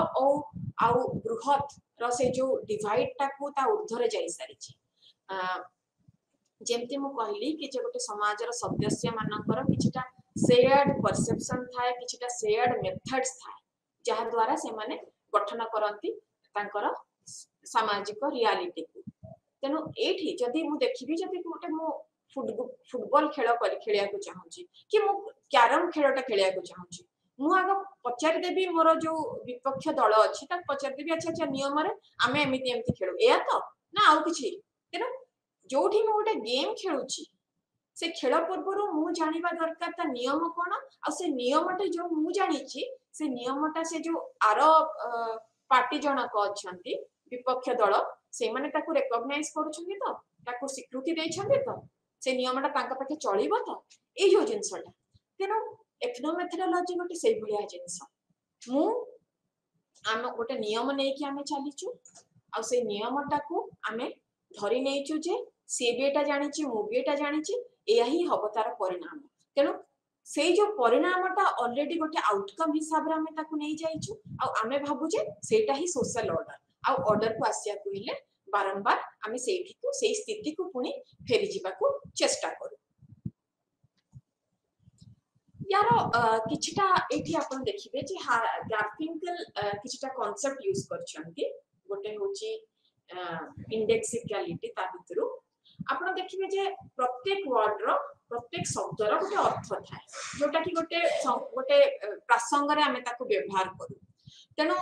आउ बृहत र से जो डिवाइड टा को ता ऊर्ध्वरे जाई सारिछि जेमति मु कहली कि जे गोटे समाजर सदस्य मानकर किछटा शेयर्ड परसेप्शन थाए किछटा शेयर्ड मेथड्स थाए जहा द्वारा से माने गठन करंती तांकर सामाजिक रियलिटी को तेनु एठी जदी मु देखिबी जदी गोटे मु फुटबॉल खेल खेलिया को चाहूची कि मु कैरम खेलटा खेलिया को चाहूची मु आग पचार देबी मोर जो विपक्ष दल अछि ता पचार देबी अच्छा अच्छा नियम रे आमे एमिति एमिति खेलु एया तो ना आउ किछि तेनु जोठी मु गोटे गेम खेलुची से खेल पूर्व मु जानिबा दरकार ता नियम कोन आ से नियमटा जो मु जानिची से नियमटा से जो आरो पार्टी जनक अछंती विपक्ष दल से माने ताकू रिकॉग्नाइज करूछंती तो ताकू स्वीकृति दैछंती तो से नियमटा तांका पाके चलिबो तो ए जो जिंसटा तेनो एथनोमेथोडोलॉजी गोटे से भलिया जिंस मु आम गोटे नियम नै कि आमे चलीचु आ से नियमटा को आमे धरि नैचु जे से बेटा जानिची मु बेटा जानिची एया ही हबो तार परिणाम तेनो से जो परिणामटा ऑलरेडी गोटे आउटकम हिसाब रे आमे ताकू नै जाइचु आ आमे भाबु जे सेटा ही सोशल ऑर्डर आ ऑर्डर को आसिया कहिले बारंबार आमे सेठी को से स्थिति को पुनी फेरी जिबा को चेष्टा करू यार किछटा एठी आपण देखिबे जे गार्फिंकल किछटा कांसेप्ट यूज करछंती गोटे होची इंडेक्सिकलिटी ता भितरु आपण देखिबे जे प्रत्येक वर्ड रो प्रत्येक शब्द रो गोटे अर्थ थाए जोटा कि गोटे गोटे प्रसंग रे आमे ताको व्यवहार करू तेनो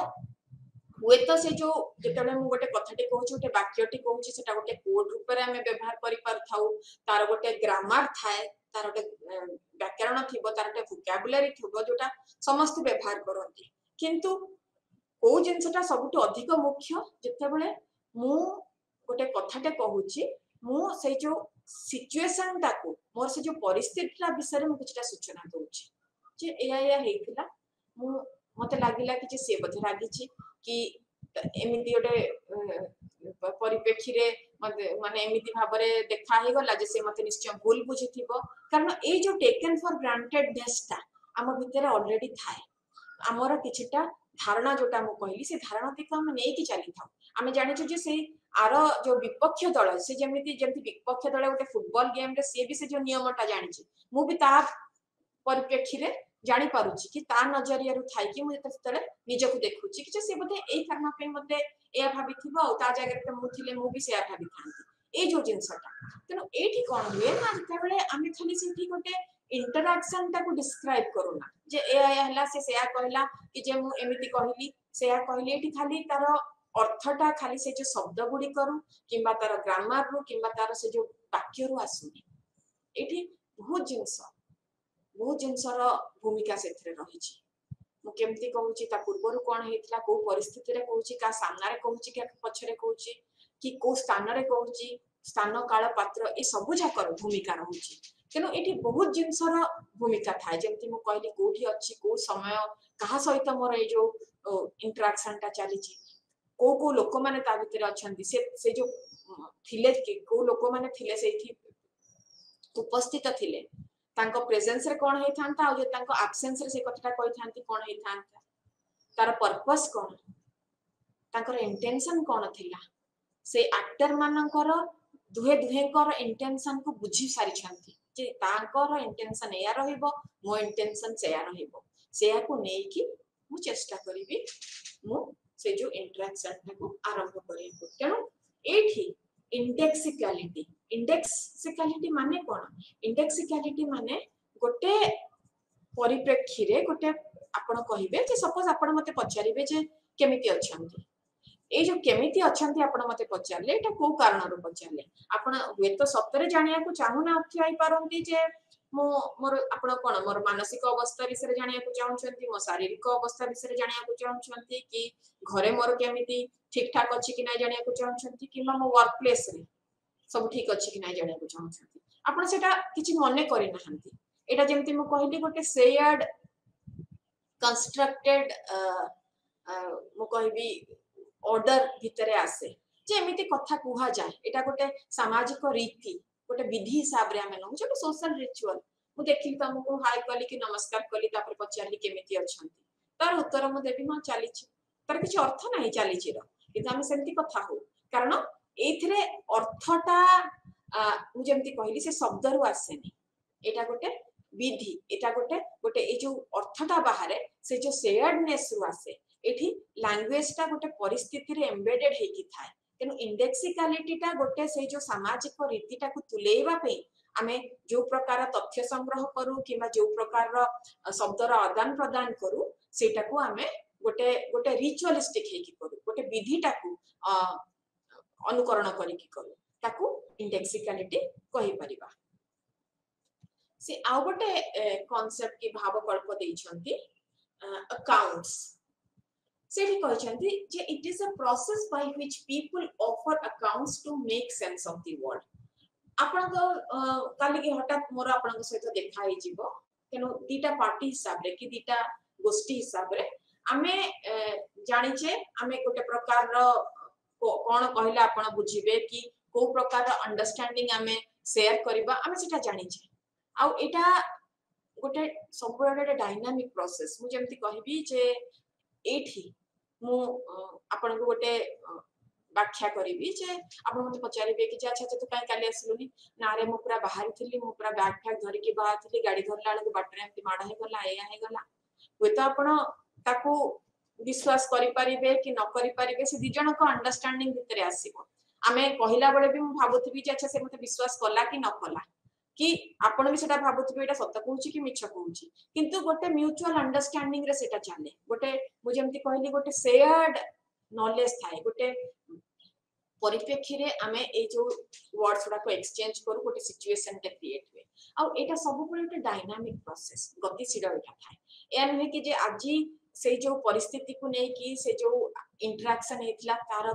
हुए तो से जो जेतले मु गोटे कथाटी कहूची गोटे वाक्यटी कहूची सेटा गोटे कोड रूप रे आमे व्यवहार करि परथाउ तार गोटे ग्रामर थाए तार गोटे व्याकरण थिबो तार गोटे वोकैबुलरी थिबो जोटा समस्त व्यवहार करंती किंतु को जिंसटा सबटु अधिक मुख्य जेतेबेले मु गोटे कथाटे कहूची मु से जो सिचुएशन टाको मोर से जो परिस्थिति ता विषय मु किछटा सूचना दोची जे एया हेतिला मु मते लागिला कि से बधे लागिची कि एमिति गोटे परिप्रेक्षी रे माने एमिति भाबरे देखा हे गला जे से मते निश्चय भूल बुझिथिबो कारण ए जो टेकन फॉर ग्रांटेड नेस्टा हम भितरे ऑलरेडी थाए हमर किछटा धारणा जोटा मु कहली से धारणा देखा हम नै कि चली थाउ हम जानि छु जे से आरो जो विपक्ष दल से जेमिति विपक्ष दल गोटे फुटबॉल गेम रे से भी से जो नियमटा जानि छि मु भी ता परिप्रेक्षी रे जानि पारुची कि ता नजरिया रु थाई कि मु तले निज को देखुची कि से बोधे एई कारण पे मते एया भाबिथिबो आ ता जगह रे मु थिले मु भी से भाबि थांती ए जो जिंसटा तनो एठी कोन हुए ना जेतेबेले आमे खाली सेठी गोटे इंटरैक्शन ता को डिस्क्राइब करूना जे एया हला से सेया कहला कि जे मु एमिति कहली सेया कहली एठी खाली तार अर्थटा खाली से जो शब्द गुडी करू किबा तार ग्रामर रु किबा तार से जो वाक्य रु आसुनी एठी बहुत जिनसर भूमिका सेथरे रहिछि मु केमती कहूची ता पूर्वरु कोन हेतला को परिस्थिति रे कहूची का सामना रे कहूची का पछरे कहूची कि को स्थान रे कहूची स्थान काल पात्र ए सब जाकर भूमिका रहुची केनो एठी बहुत जिनसर भूमिका थाए जेमती मु कहली कोठी अछि को समय कहा सहित मोर ए जो इंटरैक्शन ता चलीची को लोक माने ता भितरे अछंती से जो थिले को लोक माने थिले सेठी उपस्थित थिले तांको प्रेजेंस रे कोन हे थांता आ जे तांको एब्सेंस रे से कथटा कहि थांती कोन हे थांता तार पर्पस कोन तांकर इंटेंशन कौन थिला से एक्टर मानकर दुहे दुहेकर इंटेंशन को बुझी सारी छंती जे तांकर इंटेंशन या रहइबो मो इंटेंशन से या रहइबो सेया को नै कि मु चेष्टा करिवि मु से जो इंटरेक्शन को आरंभ करिवो तेणु एठी इंडेक्सिकलिटी माने कोन इंडेक्सिकलिटी माने गोटे परिप्रेक्षी रे गोटे आपण कहिबे जे सपोज आपण मते पचारिबे जे केमिति अछंती ए जो केमिति अछंती आपण मते पचारले एटा को कारण रो पचारले आपण वे तो सप्तरे जानिया को चाहू ना अथाई पारंती जे मो मोर आपण कोन मोर मानसिक अवस्था विषय जानिया को चाहूछंती मो शारीरिक अवस्था विषय जानिया को चाहूछंती कि घरे मोर केमिति ठीक ठाक अछि कि नै जानिया को चाहूछंती कि मो वर्क प्लेस रे सब ठीक अछि कि नै जानिया को चाहूछंती आपण सेटा किछि मने करि नहंती एटा जेमति मो कहली गोटे शेयर्ड कंस्ट्रक्टेड मो कहबी ऑर्डर भितरे आसे जे एमिति कथा कुहा जाय एटा गोटे सामाजिक रीति गोटे विधि हिसाब रे हमें नहु जे सोशल रिचुअल मु देखिली तुमको हाय कली कि नमस्कार कली तापर पचारली केमिति अछंती तार उत्तर मु देबी मा चाली छी तार किछ अर्थ नाही चाली छी रो किंतु हम सेमति कथा हो कारण एथिरे अर्थटा मु जेमति कहली से शब्द रु आसेनी एटा गोटे विधि एटा गोटे गोटे ए जो अर्थटा बाहरे से जो शेयर्डनेस रु आसे एठी लैंग्वेज टा गोटे परिस्थिति रे एम्बेडेड हेकी थाए तेनु इंडेक्सिकलिटी टा गोटे से जो सामाजिक रीतिटा को तुलेइबा पे आमे जो प्रकार तथ्य संग्रह करू किबा जो प्रकार शब्दर आदान प्रदान करू सेटा को आमे गोटे गोटे रिचुअलिस्टिक हेकी करू गोटे विधिटा को अनुकरण करी की करू ताकू इंडेक्सिकलिटी कहि परिबा से आ गोटे कांसेप्ट की भावकल्प देइछंती अकाउंट्स से भी कहछंती जे it is a process by which people offer accounts to make sense of the world आपण को काली के हटात मोर आपण को सहित देखा ही जीवो केनो दीटा पार्टी हिसाब रे कि दीटा गोष्ठी हिसाब रे आमे जानि छे आमे गोटे प्रकार रो कोन कहले आपण बुझिबे कि को प्रकार रो अंडरस्टैंडिंग आमे शेयर करबा आमे सेटा जानि छे आ एटा गोटे सब गोटे डायनामिक प्रोसेस मु जेमति कहबी जे एठी मु आपण को गोटे व्याख्या करिवि जे आपण मते पचारिबे कि अच्छा अच्छा तू काई काली आसलुनी ना रे मु पूरा बाहर थिली मु पूरा बैग टैग धरि के बाहर थिली गाड़ी धरला वाला को बाटरे एमति माडा हे गला एया हे गला होय तो आपण ताको विश्वास करि परिबे कि न करि परिबे से दिजन को अंडरस्टैंडिंग भितरे आसीबो आमे कहिला बळे भी मु भाबुथबी जे अच्छा से मते विश्वास कला कि न कला कि आपण भी सेटा भाबुथबे एटा सत्य कहूची कि मिछ कहूची किंतु गोटे म्यूचुअल अंडरस्टैंडिंग रे सेटा चाले गोटे मु जेमति कहली गोटे शेयर्ड नॉलेज थाए गोटे परिप्रेक्षी रे आमे ए जो वर्ड्स गुडा को एक्सचेंज करू गोटे सिचुएशन टे क्रिएट हुए आ एटा सब पुरे गोटे डायनामिक प्रोसेस गतिशील एटा थाए ए नहे कि जे आजी से जो परिस्थिति को नै कि से जो इंटरेक्शन हेतला तार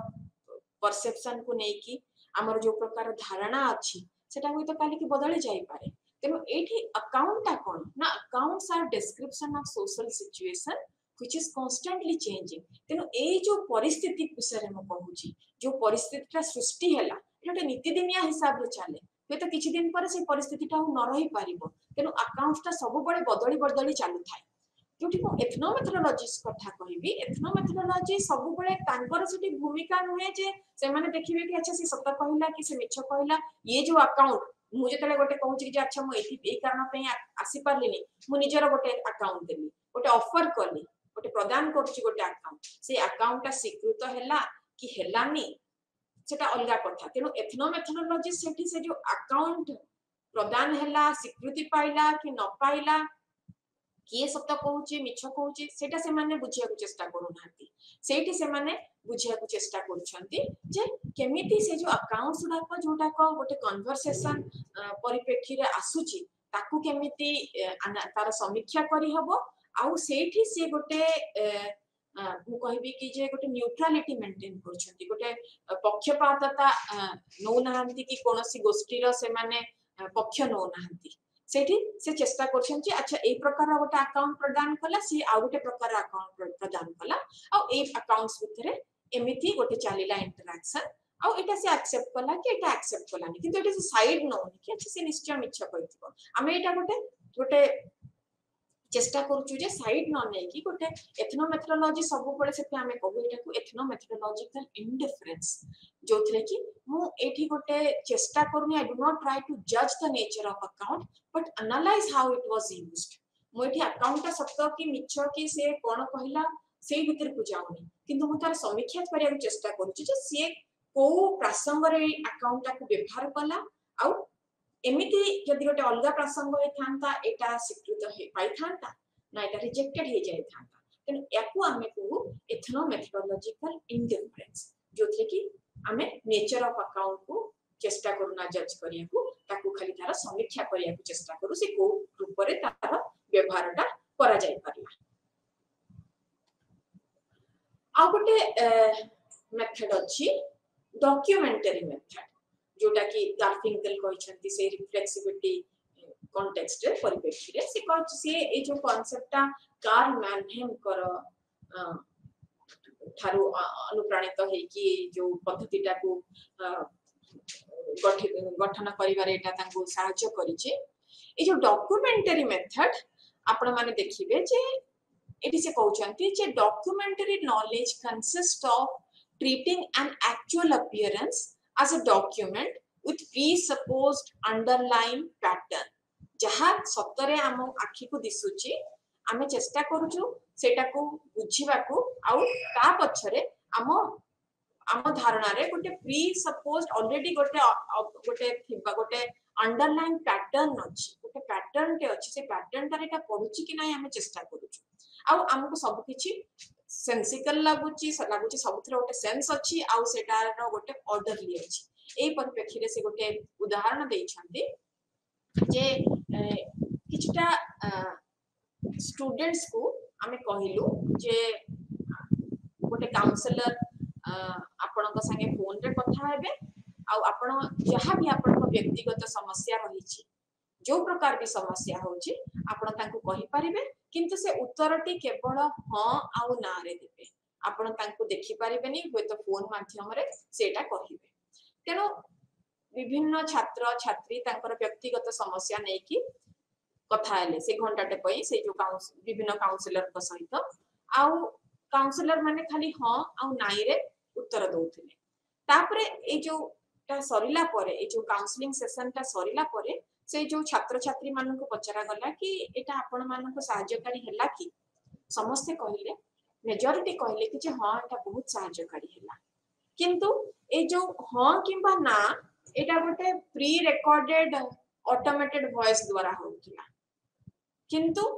परसेप्शन को नै कि हमर जो प्रकार धारणा अछि सेटा होय तो काली की बदले जाई पारे तेनो एठी अकाउंट ता कोन ना accounts are description of social situation which is constantly changing तेनो ए जो परिस्थिति विषय में कहूची जो परिस्थितिटा सृष्टि हैला एटा नीतिदिनिया हिसाब रे चाले होय तो किछि दिन पर से परिस्थितिटा न रही पारिबो तेनो अकाउंट्स ता सब बळे बदली चालू थाए जोठी को एथनोमेथोडोलॉजीस कथा कहबी एथनोमेथोडोलॉजी सब बळे तांकर सेठी भूमिका नहे जे से माने देखिबे कि अच्छा से सत्य कहला कि से मिछ कहला ये जो अकाउंट मु जेतले गोटे कहूची कि अच्छा मु एठी ए कारण पे आसी पारलिनी मु निजर गोटे अकाउंट देली गोटे ऑफर करली गोटे प्रदान करछि गोटे अकाउंट से अकाउंट ता स्वीकृत हैला कि हैलानी सेटा अलगा कथा तेनो एथनोमेथोडोलॉजी सेठी से जो अकाउंट प्रदान हैला स्वीकृति पाइला कि न पाइला किए सत्य कहूची मिछ कहूची सेटा से माने बुझिया को चेष्टा करू नांती सेठी से माने बुझिया को चेष्टा करछंती जे केमिति से जो अकाउंट्स गुडा को जोटा को गोटे कन्वर्सेशन परिप्रेक्षी रे आसुची ताकू केमिति तार समीक्षा करी हबो आउ सेठी से गोटे मु कहबी कि जे गोटे न्यूट्रलिटी मेंटेन करछंती गोटे पक्षपातता नो नांती कि कोनोसी गोष्ठी रो से माने पक्ष नो नांती सेठी से चेष्टा करछंती अच्छा ए प्रकार गोटे अकाउंट प्रदान कला सी आ गोटे प्रकार अकाउंट प्रदान कला आ ए अकाउंट्स भितरे एमिति गोटे चालीला इंटरेक्शन आ एटा से एक्सेप्ट कला कि एटा एक्सेप्ट कलानी किंतु एटा से साइड नो कि अच्छा से निश्चय मिछ कहथिबो आमे एटा गोटे गोटे चेष्टा करूछु जे साइड न नै कि गोटे एथनोमेथोडोलॉजी सब बळे से आमे कहू एटा को एथनोमेथोडोलॉजिकल इंडिफरेंस जोथरे कि मु एठी गोटे चेष्टा करूनी I do not try to जज the nature of account but analyze how it was used मु एठी अकाउंट ता सत्य कि मिछ कि से कोन कहिला सेई भीतर को जाउनी किंतु मु तार समीक्षा करिया चेष्टा करूछु जे से को प्रसंग रे अकाउंट ता को व्यवहार कला आउ एमिति यदि गोटे अलग प्रसंग होई थांता एटा स्वीकृत हे पाई थांता ना एटा रिजेक्टेड हे जाय थांता तेन याकू आमे को एथनोमेथोडोलॉजिकल इंडिफरेंस जोथले कि आमे नेचर ऑफ अकाउंट को चेष्टा करूना जज करिया को ताकू खाली तार समीक्षा करिया को चेष्टा करू से को रूप रे तार व्यवहारटा करा जाय परला आ गोटे मेथड अछि डॉक्यूमेंटरी मेथड जोटा कि गार्फिंकल कहछंती से रिफ्लेक्सिविटी कॉन्टेक्स्ट रे परिप्रेक्षी रे से कहछ से ए जो कांसेप्टटा कार्ल मैनहेम कर थारु अनुप्राणित है कि जो पद्धतिटा को गठन करिवारे एटा तांको सहायता करिचे ए जो डॉक्यूमेंटरी मेथड आपण माने देखिबे जे एटी से कहछंती जे documentary knowledge consist of treating an actual appearance as a document with presupposed underlying pattern जहा सतरे आम आखि को दिसुची आमे चेष्टा करूछु सेटा को बुझिबा को आउ ता पछरे आम आम धारणा रे गोटे प्रीसपोज्ड ऑलरेडी गोटे थिबा गोटे अंडरलाइन पैटर्न अछि गोटे पैटर्न के अछि से पैटर्न तारेटा पढुची कि नै आमे चेष्टा करूछु आउ हमको सब किछि सेंसिकल लागुची सबथरे गोटे सेंस अछि आउ सेटार गोटे ऑर्डरली अछि एई परिप्रेक्षी रे से गोटे उदाहरण देइ छथि जे किछटा स्टूडेंट्स को आमे कहिलु जे गोटे काउंसलर आपनक संगे फोन रे कथा हेबे आउ आपण जहा भी आपनक व्यक्तिगत समस्या रहिछि जो प्रकार भी समस्या होछि आपण तांको कहि परिबे किंतु से उत्तरटी केवल हां आउ ना रे देबे आपण तांको देखि परिबेनी होय तो फोन माध्यम रे सेटा कहिबे तेनो विभिन्न छात्र छात्री तांकर व्यक्तिगत समस्या नै कि कथा हेले से घंटाटे पई से जो विभिन्न काउंसलर को सहित आउ काउंसलर माने खाली हां आउ नाई रे उत्तर दउथिले तापरे ए जो ता सरिला परे ए जो काउंसलिंग सेशन ता सरिला परे से जो छात्र छात्री मान को पचरा गला कि एटा आपण मान को सहायकारी हैला कि समस्त कहिले मेजॉरिटी कहिले कि जे हां एटा बहुत सहायकारी हैला किंतु ए जो हां किबा ना एटा गोटे प्री रिकॉर्डेड ऑटोमेटेड वॉइस द्वारा होतिला किंतु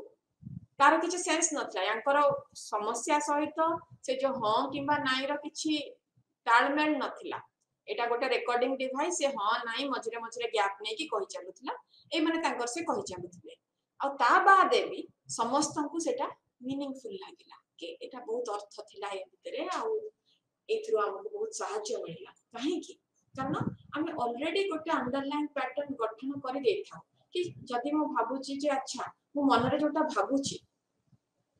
तार किछ सेंस नथला यांकर समस्या सहित से जो हां किबा नाई रो किछि तालमेल नथिला एटा गोटे रिकॉर्डिंग डिवाइस से हां नाई मझरे मझरे गैप नै कि कहि चलुतला ए माने तांकर से कहि चलुतले आ ता बाद भी समस्त को सेटा मीनिंगफुल लागिला के एटा बहुत अर्थ थिला ए भितरे आ एथरो हमको बहुत सहायता मिलला काहे कि कारण हमें ऑलरेडी गोटे अंडरलाइन पैटर्न गठन करि देथाउ कि जदि मो भाबुची जे अच्छा मो मन रे जोटा भाबुची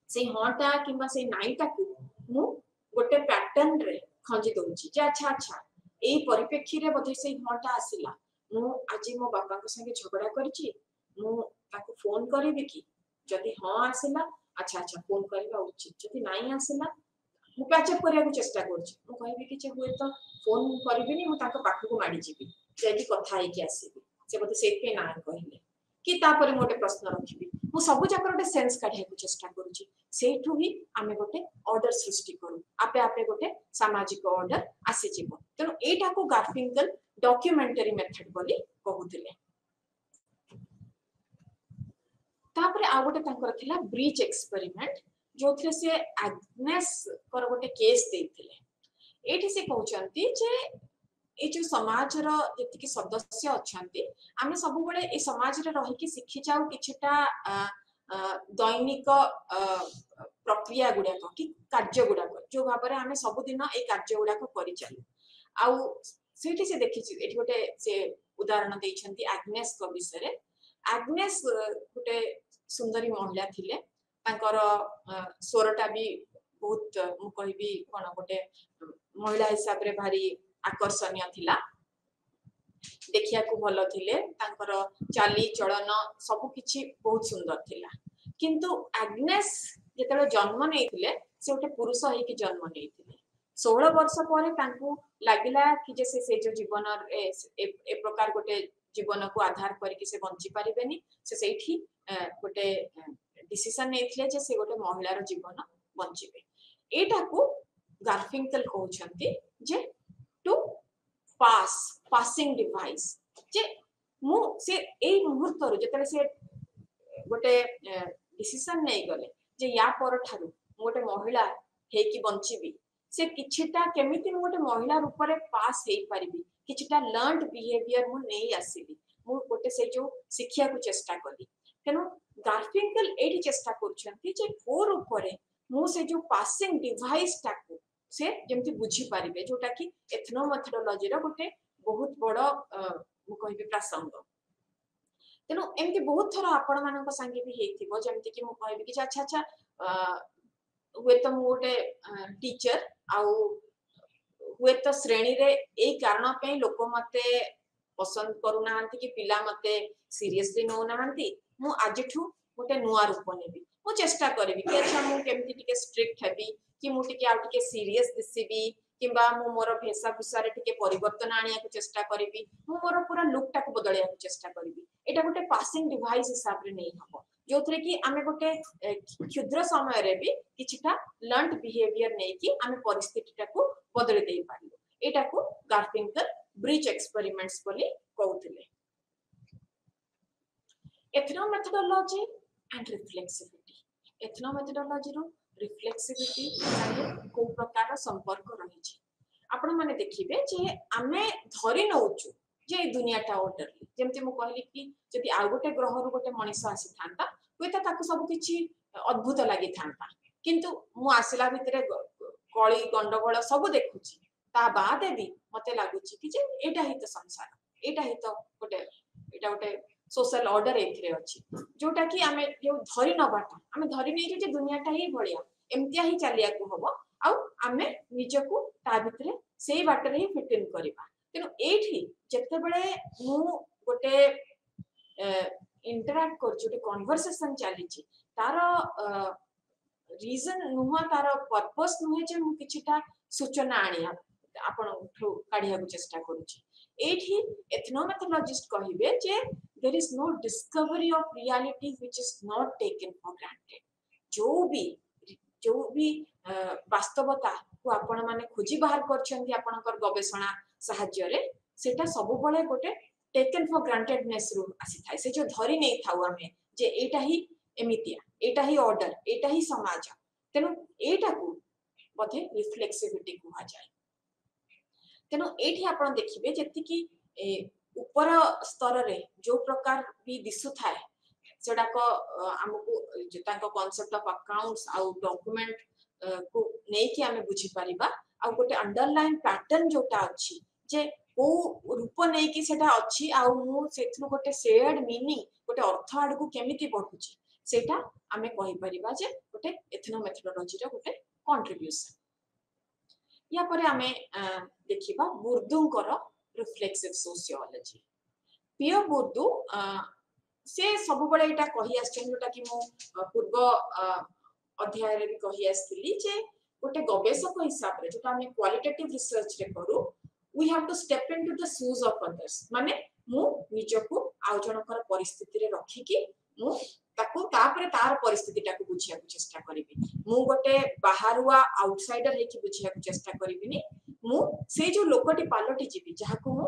से हांटा किबा से नाईटा को मु गोटे पैटर्न रे खंजी दउची जे अच्छा अच्छा ए परिप्रेक्षी रे बधे से हांटा आसिला मु आज मो बापा को संगे झगड़ा करची मु ताको फोन करबे कि जदि हां आसिला अच्छा अच्छा फोन करबा उचित जदि नाई आसिला मु पैचअप करिया को चेष्टा करची मु कहबे कि जे होय तो फोन करबिनी मु ताको पाख को माडी जीबी जेकी कथा है कि आसीबी से बते सेत पे ना कहिले कि तापरे मोटे प्रश्न रखिबी मु सब जाकर गोटे सेंस काढिया को चेष्टा करूची सेठु ही आमे गोटे ऑर्डर सृष्टि करू आपे आपे गोटे सामाजिक ऑर्डर आसी जीवो तनो एटा को गार्फिंकल डॉक्यूमेंटरी मेथड बोली कहउथिले तापरे आ गोटे तांकर थिला ब्रीच एक्सपेरिमेंट जोथरे से एग्नेस कर गोटे केस देथिले एठी से कहउचंती जे ए जो समाज रो जति सदस्य अछंती आमे सब बळे ए समाज रे रहि कि शिक्षि जाऊ किछटा दैनिक प्रक्रिया गुडा कि कार्य गुडा जो भाबरे आमे सब दिन ए कार्य गुडा को करि चालू आउ सेठी से देखि छि एठी गोटे से उदाहरण देइ छंती एग्नेस को विषय रे एग्नेस गोटे सुंदरी महिला थिले तांकर स्वरटा भी बहुत मु कहबी कोन गोटे महिला हिसाब रे भारी आकर्षणीय थिला देखिया को भलो थिले तांकर चाली चलन सब किछि बहुत सुंदर थिला किंतु एग्नेस जेतेबेले जन्म नेइथिले से गोटे पुरुष होइकी जन्म नेइथिले 16 वर्ष पर लगिला कि जे से जो जीवन ए प्रकार गोटे जीवन को आधार करके से बंची पारिबेनी से सेठी गोटे डिसीजन नेइथिले जे से गोटे महिलार जीवन बंचिबे एटा को गार्फिंकल कहउछंती जे टू पासिंग डिवाइस जे मु से ए मुहूर्त जेतेबेले से गोटे डिसीजन नहीं गले जे या पर ठारू गोटे महिला हे कि बंचीबी से किछिटा केमिति गोटे महिला रूप रे पास हे परिबी किछिटा लर्नड बिहेवियर मु नहीं आसीबी मु गोटे से जो शिक्षा को चेष्टा कली तेनु गार्फिंकल एडी चेष्टा करछंती जे को रूप रे मु से जो पासिंग डिवाइस टाको से जेमति बुझी परिबे जोटा कि एथनोमेथोडोलॉजी रो गोटे बहुत बड़ मु कहबी प्रासंग तेणु एमती बहुत थर आपण मान संगे भी हेतिबो जेमति कि मु कहबी कि अच्छा अच्छा हुए तो मु गोटे टीचर आउ हुए तो श्रेणी रे ए कारण पे लोक मते पसंद करू नाहंती कि पिला मते सीरियसली नो नाहंती मु आजठू गोटे नुआ रूप नेबी मु चेष्टा करबी कि अच्छा मु केमति टिके स्ट्रिक्ट हेबी कि मु टिके आउ टिके सीरियस दिसिबी किंबा मु मोर भेषभूषा रे टिके परिवर्तन आनिया को चेष्टा करबी मु मोर पूरा लुक टा को बदलिया को चेष्टा करबी एटा गोटे पासिंग डिवाइस हिसाब रे नहीं हबो जोथरे कि आमे गोटे क्षुद्र समय रे भी किछिटा लर्नड बिहेवियर नै कि आमे परिस्थिति टा को बदली देई पारिबो एटा को गार्फिंकल ब्रिज एक्सपेरिमेंट्स बोली कहउथिले एथनोमेथोडोलॉजी एंड रिफ्लेक्सिविटी एथनोमेथोडोलॉजी रो रिफ्लेक्सिविटी संगे को प्रकार संपर्क रही छी आपण माने देखिबे जे आमे धरि नउचु जे दुनिया टा ऑर्डरली जेमति मु कहली कि जदि आ गोटे ग्रह रु गोटे मनिष आसी थांता होइता ताको सब किछि अद्भुत लागि थांता किंतु मु आसिला भितरे कळी गंडगोळ सब देखुची ता बाद भी मते लागुची कि जे एटा ही तो संसार एटा ही तो गोटे एटा गोटे सोशल ऑर्डर एथिरे अछि जोटा कि आमे जो धरि नबाटा आमे धरि नै जे दुनिया टा ही भलिया एमतिया ही चालिया को हबो आ आमे निजको ता भितरे सेही बाटरे ही फिट इन करबा तेनु एठी जते बेले मु गोटे इंटरैक्ट कर जोटे कन्वर्सेशन चली छी तार रीजन नुहा तार पर्पस नुहे जे मु किछिटा सूचना आनिया आपण काढिया को चेष्टा करू छी एठी एथनोमेथोलॉजिस्ट कहिबे जे there is no discovery of reality which is not taken for granted जो भी वास्तवता को आपण माने खोजी बाहर करछंती आपणकर गवेषणा सहाय्य रे सेटा सब बळे गोटे टेकन फॉर ग्रांटेडनेस रु आसी थाए से जो धरि नै थाउ आमे जे एटा ही एमितिया एटा ही ऑर्डर एटा ही समाज तेनु एटा को बधे रिफ्लेक्सिविटी को जाय तेनु एठी आपण देखिबे जेति कि ऊपर स्तर रे जो प्रकार भी दिसु थाए सेडा को हमकु जताको कांसेप्ट ऑफ अकाउंट्स आ डॉक्यूमेंट को नै कि आमे बुझी परिबा आ गोटे अंडरलाइन पैटर्न जोटा अछि जे को रूप नै कि सेटा अछि आ मु सेथु गोटे शेयर्ड मीनिंग गोटे अर्थ आड को केमिति बढ़ुची सेटा आमे कहि परिबा जे गोटे एथनोमेथोडोलॉजी रो गोटे कंट्रीब्यूशन या परे आमे देखिबा बुर्दुंकर रिफ्लेक्सिव सोशियोलॉजी पियर बुर्दु से सब बळे एटा कहि आछन जोटा कि मु पूर्व अध्याय रे भी कहि आस्थिली जे गोटे गवेषक हिसाब रे जोटा हम क्वालिटेटिव रिसर्च रे करू we have to step into the shoes of others माने मु निजको आउजनकर परिस्थिति रे रखी कि मु ताको तापरे तार परिस्थिति टाको बुझिया को चेष्टा करिबी मु गोटे बाहरुआ आउटसाइडर हे कि बुझिया को चेष्टा करिबिनी मु से जो लोकटी पालटी जीबी जहा को मु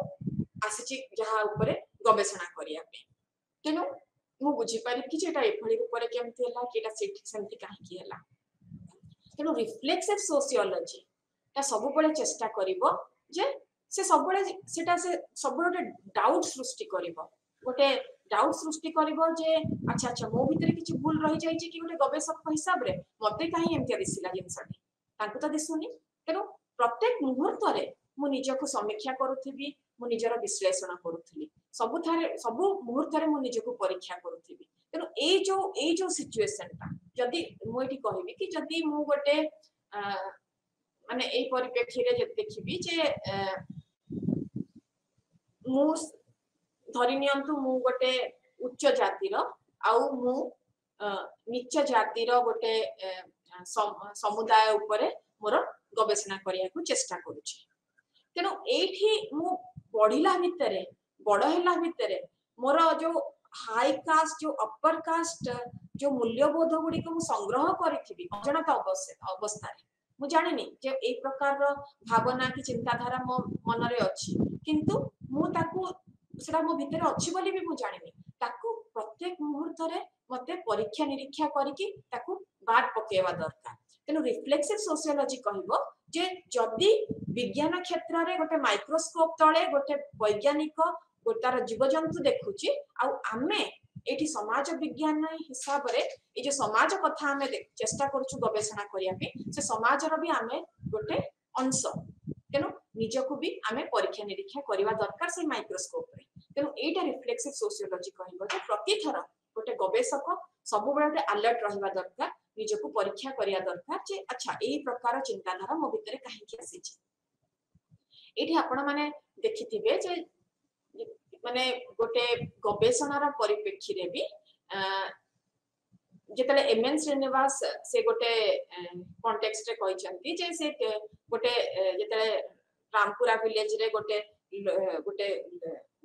आसीची जहा ऊपर गवेषणा करिया पे तेनु मु बुझी पारि कि जेटा एफळी ऊपर केमति हला कि एटा सेमति काहे कि हला तेनु रिफ्लेक्सिव सोशियोलॉजी ता सब बळे चेष्टा करिवो जे से सब बळे सेटा से सब बळे डाउट सृष्टि करिवो गोटे डाउट सृष्टि करिवो जे अच्छा अच्छा मो भितरे किछि भूल रहि जाय छै कि गोटे गवेषक हिसाब रे मते काहे एमति दिसिला जिंसटी तांको त दिसुनी तेनु प्रत्येक मुहूर्त रे मु निजको समीक्षा करूथिबी मु निजर विश्लेषण करूथिबी सब मुहूर्त रे मु निजको परीक्षा करूथिबी तेनु ए जो सिचुएशन ता जदी मु एठी कहिबी कि जदी मु गोटे माने ए परिप्रेक्षी रे जे देखिबी जे मु धरि नियंतु मु गोटे उच्च जातिर आउ मु निच जातिर गोटे समुदाय उपरे मोर गवेषणा करिया को चेष्टा करूची तेणु एठी मु पढ़िला भितरे बड़ हैला भितरे मोर जो हाई कास्ट जो अपर कास्ट जो मूल्यबोध गुड़ी को संग्रह करी अजनत अवस्था मु जानिनी जे एक प्रकार भावना की चिंताधारा मो मन रे अछि किंतु मु ताकू सेटा मो भितर अछि बोली भी मु जानिनी ताकू प्रत्येक मुहूर्त रे मते परीक्षा निरीक्षा करिकी ताकू बाद पकेवा दरकार तेनु रिफ्लेक्सिव सोशियोलॉजी कहबो जे जदी विज्ञान क्षेत्र रे गोटे माइक्रोस्कोप तळे गोटे वैज्ञानिक गोटार जीवजंतु देखुची आ आमे एठी समाज विज्ञान हिसाब रे ए जो समाज कथा आमे चेष्टा करछु गवेषणा करिया पे से समाज रो भी आमे गोटे अंश तेनु निजको भी आमे परीक्षा निरीक्षा करबा दरकार से माइक्रोस्कोप रे तेनु एटा रिफ्लेक्सिव सोशियोलॉजी कहबो जे प्रति थर गोटे गवेषक सब बेले अलर्ट रहबा दरकार निजको परीक्षा करिया दरकार जे अच्छा एही प्रकार चिंताधारा मो भितरे काहे कि आसी छी एठी आपण माने देखिथिबे जे माने गोटे गवेषणार परिप्रेक्षी रे भी जेतले एमएन श्रीनिवास से गोटे कॉन्टेक्स्ट रे कहिसंती जे से गोटे जेतले रामपुरा विलेज रे गोटे गोटे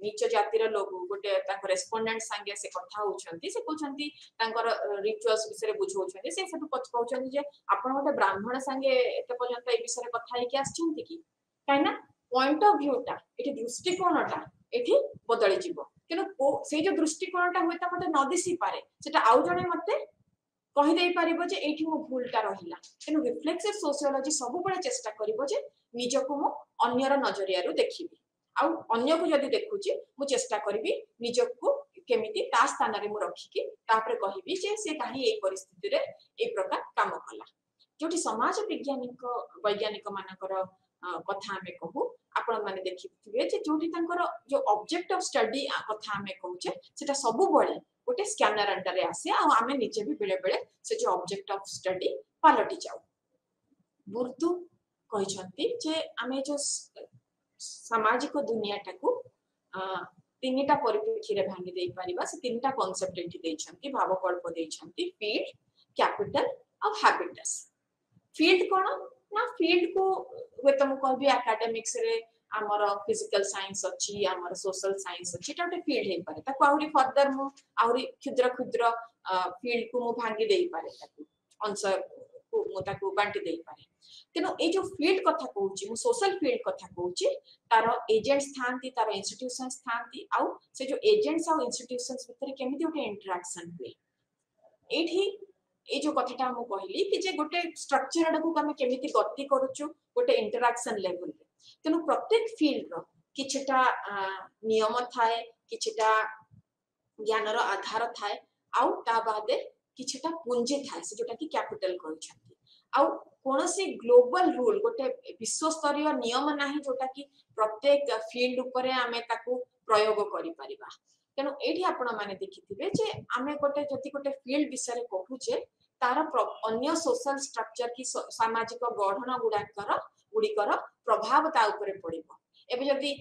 नीच जातिर लोग गोटे ताको रेस्पोंडेंट संगे से कथा होउछंती से कहउछंती तांकर रिचुअल्स विषय बुझौछंती से सब पछ कहउछंती जे आपण गोटे ब्राह्मण संगे एते पर्यंत ए विषय कथा हेकि आछंती कि काइना पॉइंट ऑफ व्यू टा एठी दृष्टिकोणटा एठी बदली जीवो तेनु से जो दृष्टिकोणटा होइता मते न दिसि पारे सेटा आउ जणे मते कहि देई परिबो जे एठी मो भूलटा रहिला तेनु रिफ्लेक्सिव सोशियोलॉजी सब बळे चेष्टा करिवो जे निजको मो अन्यर नजरिया रु देखिबी आ अन्य को जदी देखुची मु चेष्टा करबी निजको केमिति ता स्थान रे मु रखिकी तापरे कहिबी जे से काहे ए परिस्थिति रे ए प्रकार काम कला जोटी समाज वैज्ञानिक मानकर कथा हमें कहू आपण माने देखिथिबे जे जोटी तांकर जो ऑब्जेक्ट ऑफ स्टडी कथा हमें कहूचे सेटा सब बळे गोटे स्कैनर अंडर रे आसे आ हमें निजे भी बेले बेले से जो ऑब्जेक्ट ऑफ स्टडी पलटि जाऊ बुर्दु कहिसंती जे हमें जो सामाजिक दुनिया टाकू तीनटा परिप्रेक्षी रे भांगी देई परिबा से तीनटा कांसेप्ट एठी देइछंती भावकल्प देइछंती फील्ड कैपिटल और हैबिटस फील्ड कोन ना फील्ड को वे तुम कहबी एकेडमिक्स रे हमर फिजिकल साइंस अछि हमर सोशल साइंस अछि टाटे फील्ड हे पारे ताको आउरी फर्दर मु आउरी क्षुद्र क्षुद्र फील्ड को मु भांगी देई पारे ताको अंश को मु ताको बांटी देई पारे तेनो ए जो फील्ड कथा कहूची मु सोशल फील्ड कथा कहूची तार एजेंट्स थांती तार इंस्टीट्यूशंस थांती आउ से जो एजेंट्स और इंस्टीट्यूशंस भितर केमिति ओटे इंटरेक्शन हुए एठी ए जो कथाटा मु कहली कि जे गोटे स्ट्रक्चर डकू हम केमिति गति करूछु गोटे इंटरेक्शन लेवल रे तेनु प्रत्येक फील्ड रो किछटा नियम थाए किछटा ज्ञान रो आधार थाए आउ ता बादे किछटा पुंजी थाए से जोटा कि कैपिटल कहउछंती आउ कोनोसी ग्लोबल रूल गोटे विश्व स्तरीय नियम नाही जोटा कि प्रत्येक फील्ड ऊपर हमें ताकू प्रयोग करि परिबा तेनु एठी आपण माने देखिथिबे जे हमें गोटे जति गोटे फील्ड विषय कहूचे तार अन्य सोशल स्ट्रक्चर की सामाजिक गठन गुड़िकर प्रभाव ता ऊपर पड़िबो एबे जदी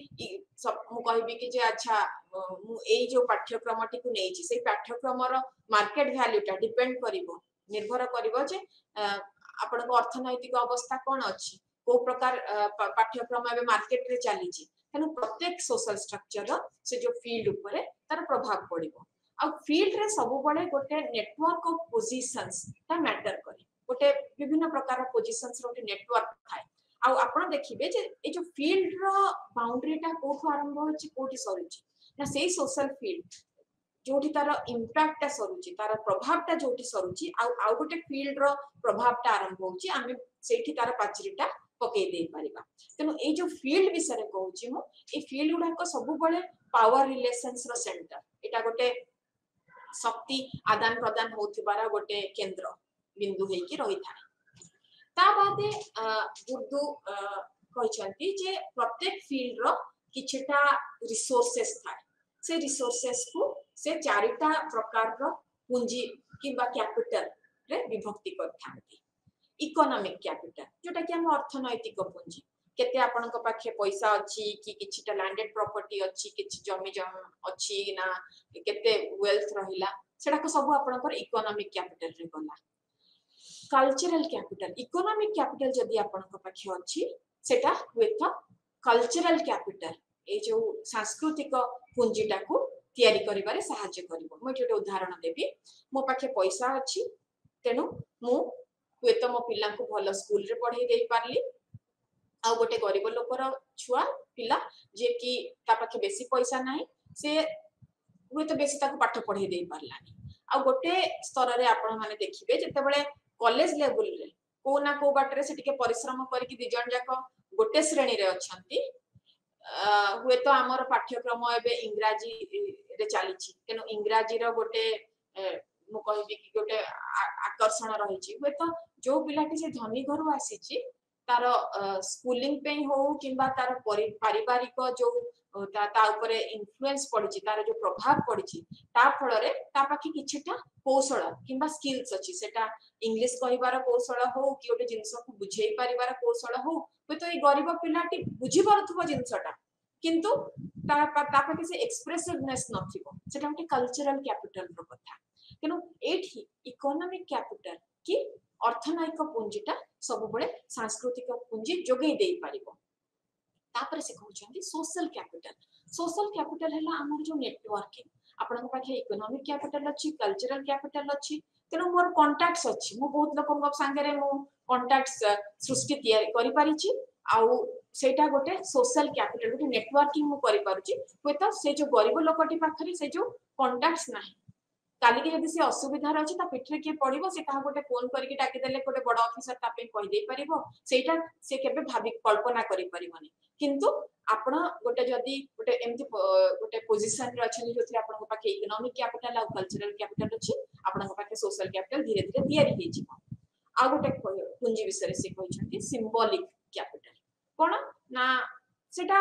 मु कहबी कि जे अच्छा मु एई जो पाठ्यक्रम टी को नेइची से पाठ्यक्रम रो मार्केट वैल्यू टा डिपेंड करिवो निर्भर करिवो जे आपण को अर्थनैतिक अवस्था कोन अछि को प्रकार पाठ्यक्रम एबे मार्केट रे चली छी तनु प्रत्येक सोशल स्ट्रक्चर से जो फील्ड ऊपर तार प्रभाव पड़िबो आ फील्ड रे सब बळे गोटे नेटवर्क ऑफ पोजीशंस ता मैटर करे गोटे विभिन्न प्रकार पोजीशंस रो नेटवर्क थाए आ आपण देखिबे जे ए जो फील्ड रो बाउंड्री ता कोठो आरंभ होछि कोठी सरुछि ना सेही सोशल फील्ड जोठी तार इंपैक्ट ता सरुछि तार प्रभाव ता जोठी सरुछि आ गोटे फील्ड रो प्रभाव ता आरंभ होछि आमे सेठी तार पाचरीटा पके दे परिबा तेनु ए जो फील्ड विषय कहउछि मु ए फील्ड गुडा को सब बळे पावर रिलेशंस रो सेंटर एटा गोटे शक्ति आदान प्रदान होथिबारा गोटे केंद्र बिंदु हे कि रही थाए ता बादे बुर्दु कहचंती जे प्रत्येक फील्ड रो किछटा रिसोर्सेस थाए से रिसोर्सेस को से चारिटा प्रकार रो पूंजी किबा कैपिटल रे विभक्ति करथांती इकोनॉमिक कैपिटल जोटा कि हम अर्थनैतिक पूंजी केते आपन को पाखे पैसा अछि कि किछटा लैंडेड प्रॉपर्टी अछि किछ जमी जम अछि ना केते वेल्थ रहिला सेटा को सब आपनकर इकोनॉमिक कैपिटल रे गला। कल्चरल कैपिटल इकोनॉमिक कैपिटल जदि आपनकर पाखे अछि सेटा हुएत कल्चरल कैपिटल ए जो सांस्कृतिक पुंजीटा को तयारी करिबारे सहायता करिवो। मो एटा उदाहरण देबी मो पाखे पैसा अछि तेनु मु हुएत मो पिला को भलो स्कूल रे पढ़ाई देई पारली आ गोटे गरीब लोकर छुआ पिला जे कि ता पाखे बेसी पैसा नाही से हुएत बेसी ताको पाठ पढ़ाई देई पारलानी आ गोटे स्तर रे आपण माने देखिबे जते बेले कॉलेज लेवल रे को ना को बाटरे से टिके परिश्रम करिकि दि जण जाक गोटे श्रेणी रे अछंती हुए तो आमर पाठ्यक्रम एबे इंग्राजी रे चलीछि तेनो इंग्राजी रो गोटे मु कहबी कि गोटे आकर्षण रहिछि हुए तो जो पिलाटी से धनी घरु आसीछि तार स्कूलिंग पे हो किंबा तार पारिवारिक जो ता ऊपर इन्फ्लुएंस पड़िछि तार जो प्रभाव पड़िछि ता फल रे ता पाखि किछटा कौशल किंबा स्किल्स अछि सेटा इंग्लिश कहिबार कौशल हो कि ओटे जिंस को बुझेई परिवार कौशल हो तो ए गरीब पिलाटी बुझी परथुबो जिंसटा किंतु ता पाखि से एक्सप्रेसिवनेस नथिबो सेटा ओटे कल्चरल कैपिटल रो कथा तेनु एठी इकोनॉमिक कैपिटल कि अर्थनैतिक पुंजीटा सब बळे सांस्कृतिक पुंजी जोगै देई परिबो। तापर से कहउछंती सोशल कैपिटल हला हमर जो नेटवर्किंग आपन पाखे इकोनॉमिक कैपिटल अछि कल्चरल कैपिटल अछि तेनु मोर कांटेक्ट्स अछि मो बहुत लोकन संगे रे मो कांटेक्ट्स सृष्टि तयारी करि परिछि आउ सेटा गोटे सोशल कैपिटल गोटे नेटवर्किंग मु करि पारुछि होता से जो गरीब लोकटी पाखरी से जो कांटेक्ट्स नाही काली के यदि से असुविधा रहछि ता पिठरे के पड़िबो से कहा गोटे फोन करके डाकी देले गोटे बड़ ऑफिसर ता पे कहि दे परिबो सेटा से केबे भाबी कल्पना करि परिबोनी किंतु आपण गोटे जदी गोटे एमति गोटे पोजीशन रे अछि जोथि आपण पाखे इकोनॉमिक कैपिटल आ कल्चरल कैपिटल अछि आपण पाखे सोशल कैपिटल धीरे धीरे तयारी हे जिवो। आ गोटे पुंजी विषय से कहिसंती सिंबॉलिक कैपिटल कोन ना सेटा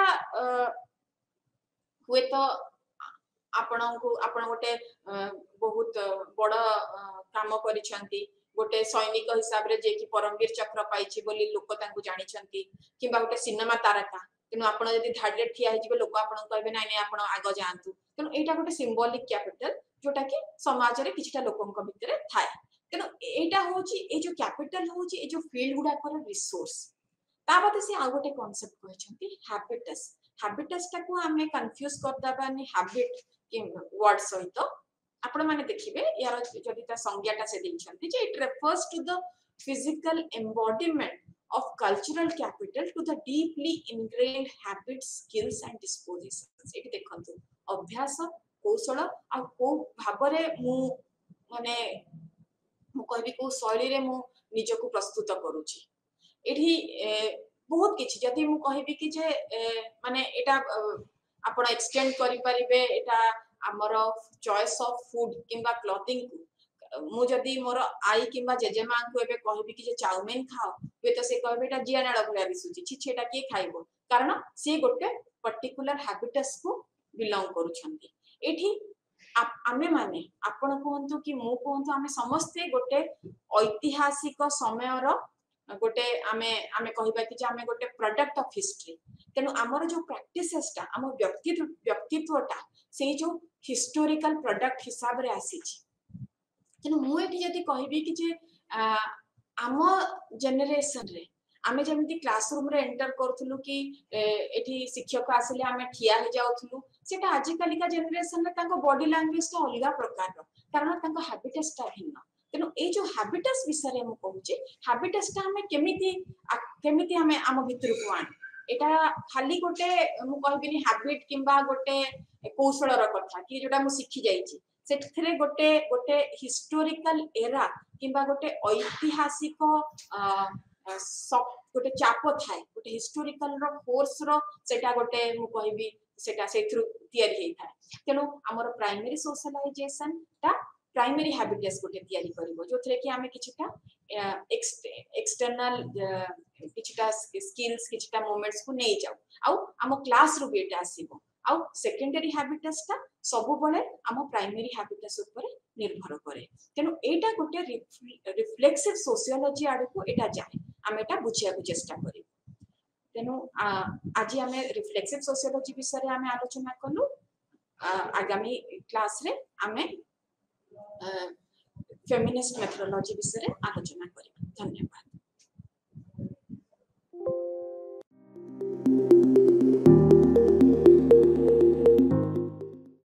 हुए तो आपण गोटे बहुत बड़ काम करिसंती गोटे सैनिक हिसाब रे जे कि परमवीर चक्र पाइछि बोली लोक तांकु जानिसंती किबा गोटे सिनेमा तारका तेनु आपण यदि धाडरे ठिया हे जिवे लोक आपण कहबे नै नै आपण आगो जानतु तेनु एटा गोटे सिंबॉलिक कैपिटल जोटा कि समाज रे किछटा लोकन भितरे थाए तेनु एटा होची ए जो कैपिटल होची ए जो फील्ड गुडा कर रिसोर्स ताबते से आ गोटे कांसेप्ट कहछंती हैबिटस टाको हमें कंफ्यूज कर दबानी हैबिट कि वर्ड सहित आपण माने देखिबे यार जदि ता संज्ञाटा से देइछंती जे it refers to the physical embodiment of cultural capital to the deeply ingrained habits skills and dispositions एठी देखंतु अभ्यास कौशल आ को भाबरे मु माने मु कहबी को शैली रे मु निजको प्रस्तुत करूची एठी बहुत किछि जदि मु कहबी कि जे माने एटा आपण एक्सटेंड करि परिबे एटा हमर चॉइस ऑफ फूड किंबा क्लॉथिंग मु जदि मोर आई किंबा जेजेमा को एबे कहबी कि जे चाउमीन खाओ वे तो से कहबे एटा जियानाळ भलिया दिसुची छि छेटा के खाइबो कारण से गोटे पर्टिकुलर हैबिटस को बिलोंग करूछंती एठी आमे माने आपण कोहंतु कि मु कोहंतु आमे समस्ते गोटे ऐतिहासिक समय रो गोटे आमे कहबा कि जे आमे गोटे प्रोडक्ट ऑफ हिस्ट्री तेनु हमर जो प्रैक्टिसेस ता हम व्यक्तित्वटा से जो हिस्टोरिकल प्रोडक्ट हिसाब रे आसी छि तेनु मु एठी जदी कहबी कि जे आम जेनेरेशन रे आमे जेमति क्लासरूम रे एंटर करथुलु कि एठी शिक्षक आसिले आमे ठिया हे जाउथुलु सेटा आज काली का जेनेरेशन रे ताको बॉडी लैंग्वेज तो अलगा प्रकार रो कारण ताको हैबिटस ता भिन्न तेनु ए जो हैबिटस विषय रे मु कहूची हैबिटस ता हमें केमिति हमें आम भितर को आन एटा खाली गोटे मु कहबिनी हैबिट किंबा गोटे कौशल रो कथा कि जोटा मु सिखि जाईची सेठरे गोटे गोटे हिस्टोरिकल एरा किंबा गोटे ऐतिहासिक गोटे चाप थाए गोटे हिस्टोरिकल रो फोर्स रो सेटा गोटे मु कहबी सेटा सेथरु तयारी हेई थाए तेनु हमर प्राइमरी सोशलाइजेशन ता प्राइमरी हैबिटस गोटे तयारी करबो जोथरे कि हमें किछटा एक्सटर्नल किछटा स्किल्स किछटा मोमेंट्स को नै जाऊ आउ हम क्लास रो बेटा आसीबो आउ सेकेंडरी हैबिटस ता सब बळे हम प्राइमरी हैबिटस ऊपर निर्भर करे तेनु एटा गोटे रिफ्लेक्सिव सोशियोलॉजी आडे को एटा जाय हम एटा बुझिया को चेष्टा करी तेनु आज हम रिफ्लेक्सिव सोशियोलॉजी विषय रे हम आलोचना कलु आगामी क्लास रे हम फेमिनिस्ट मेथोडोलॉजी विषय आलोचना करिबा। धन्यवाद।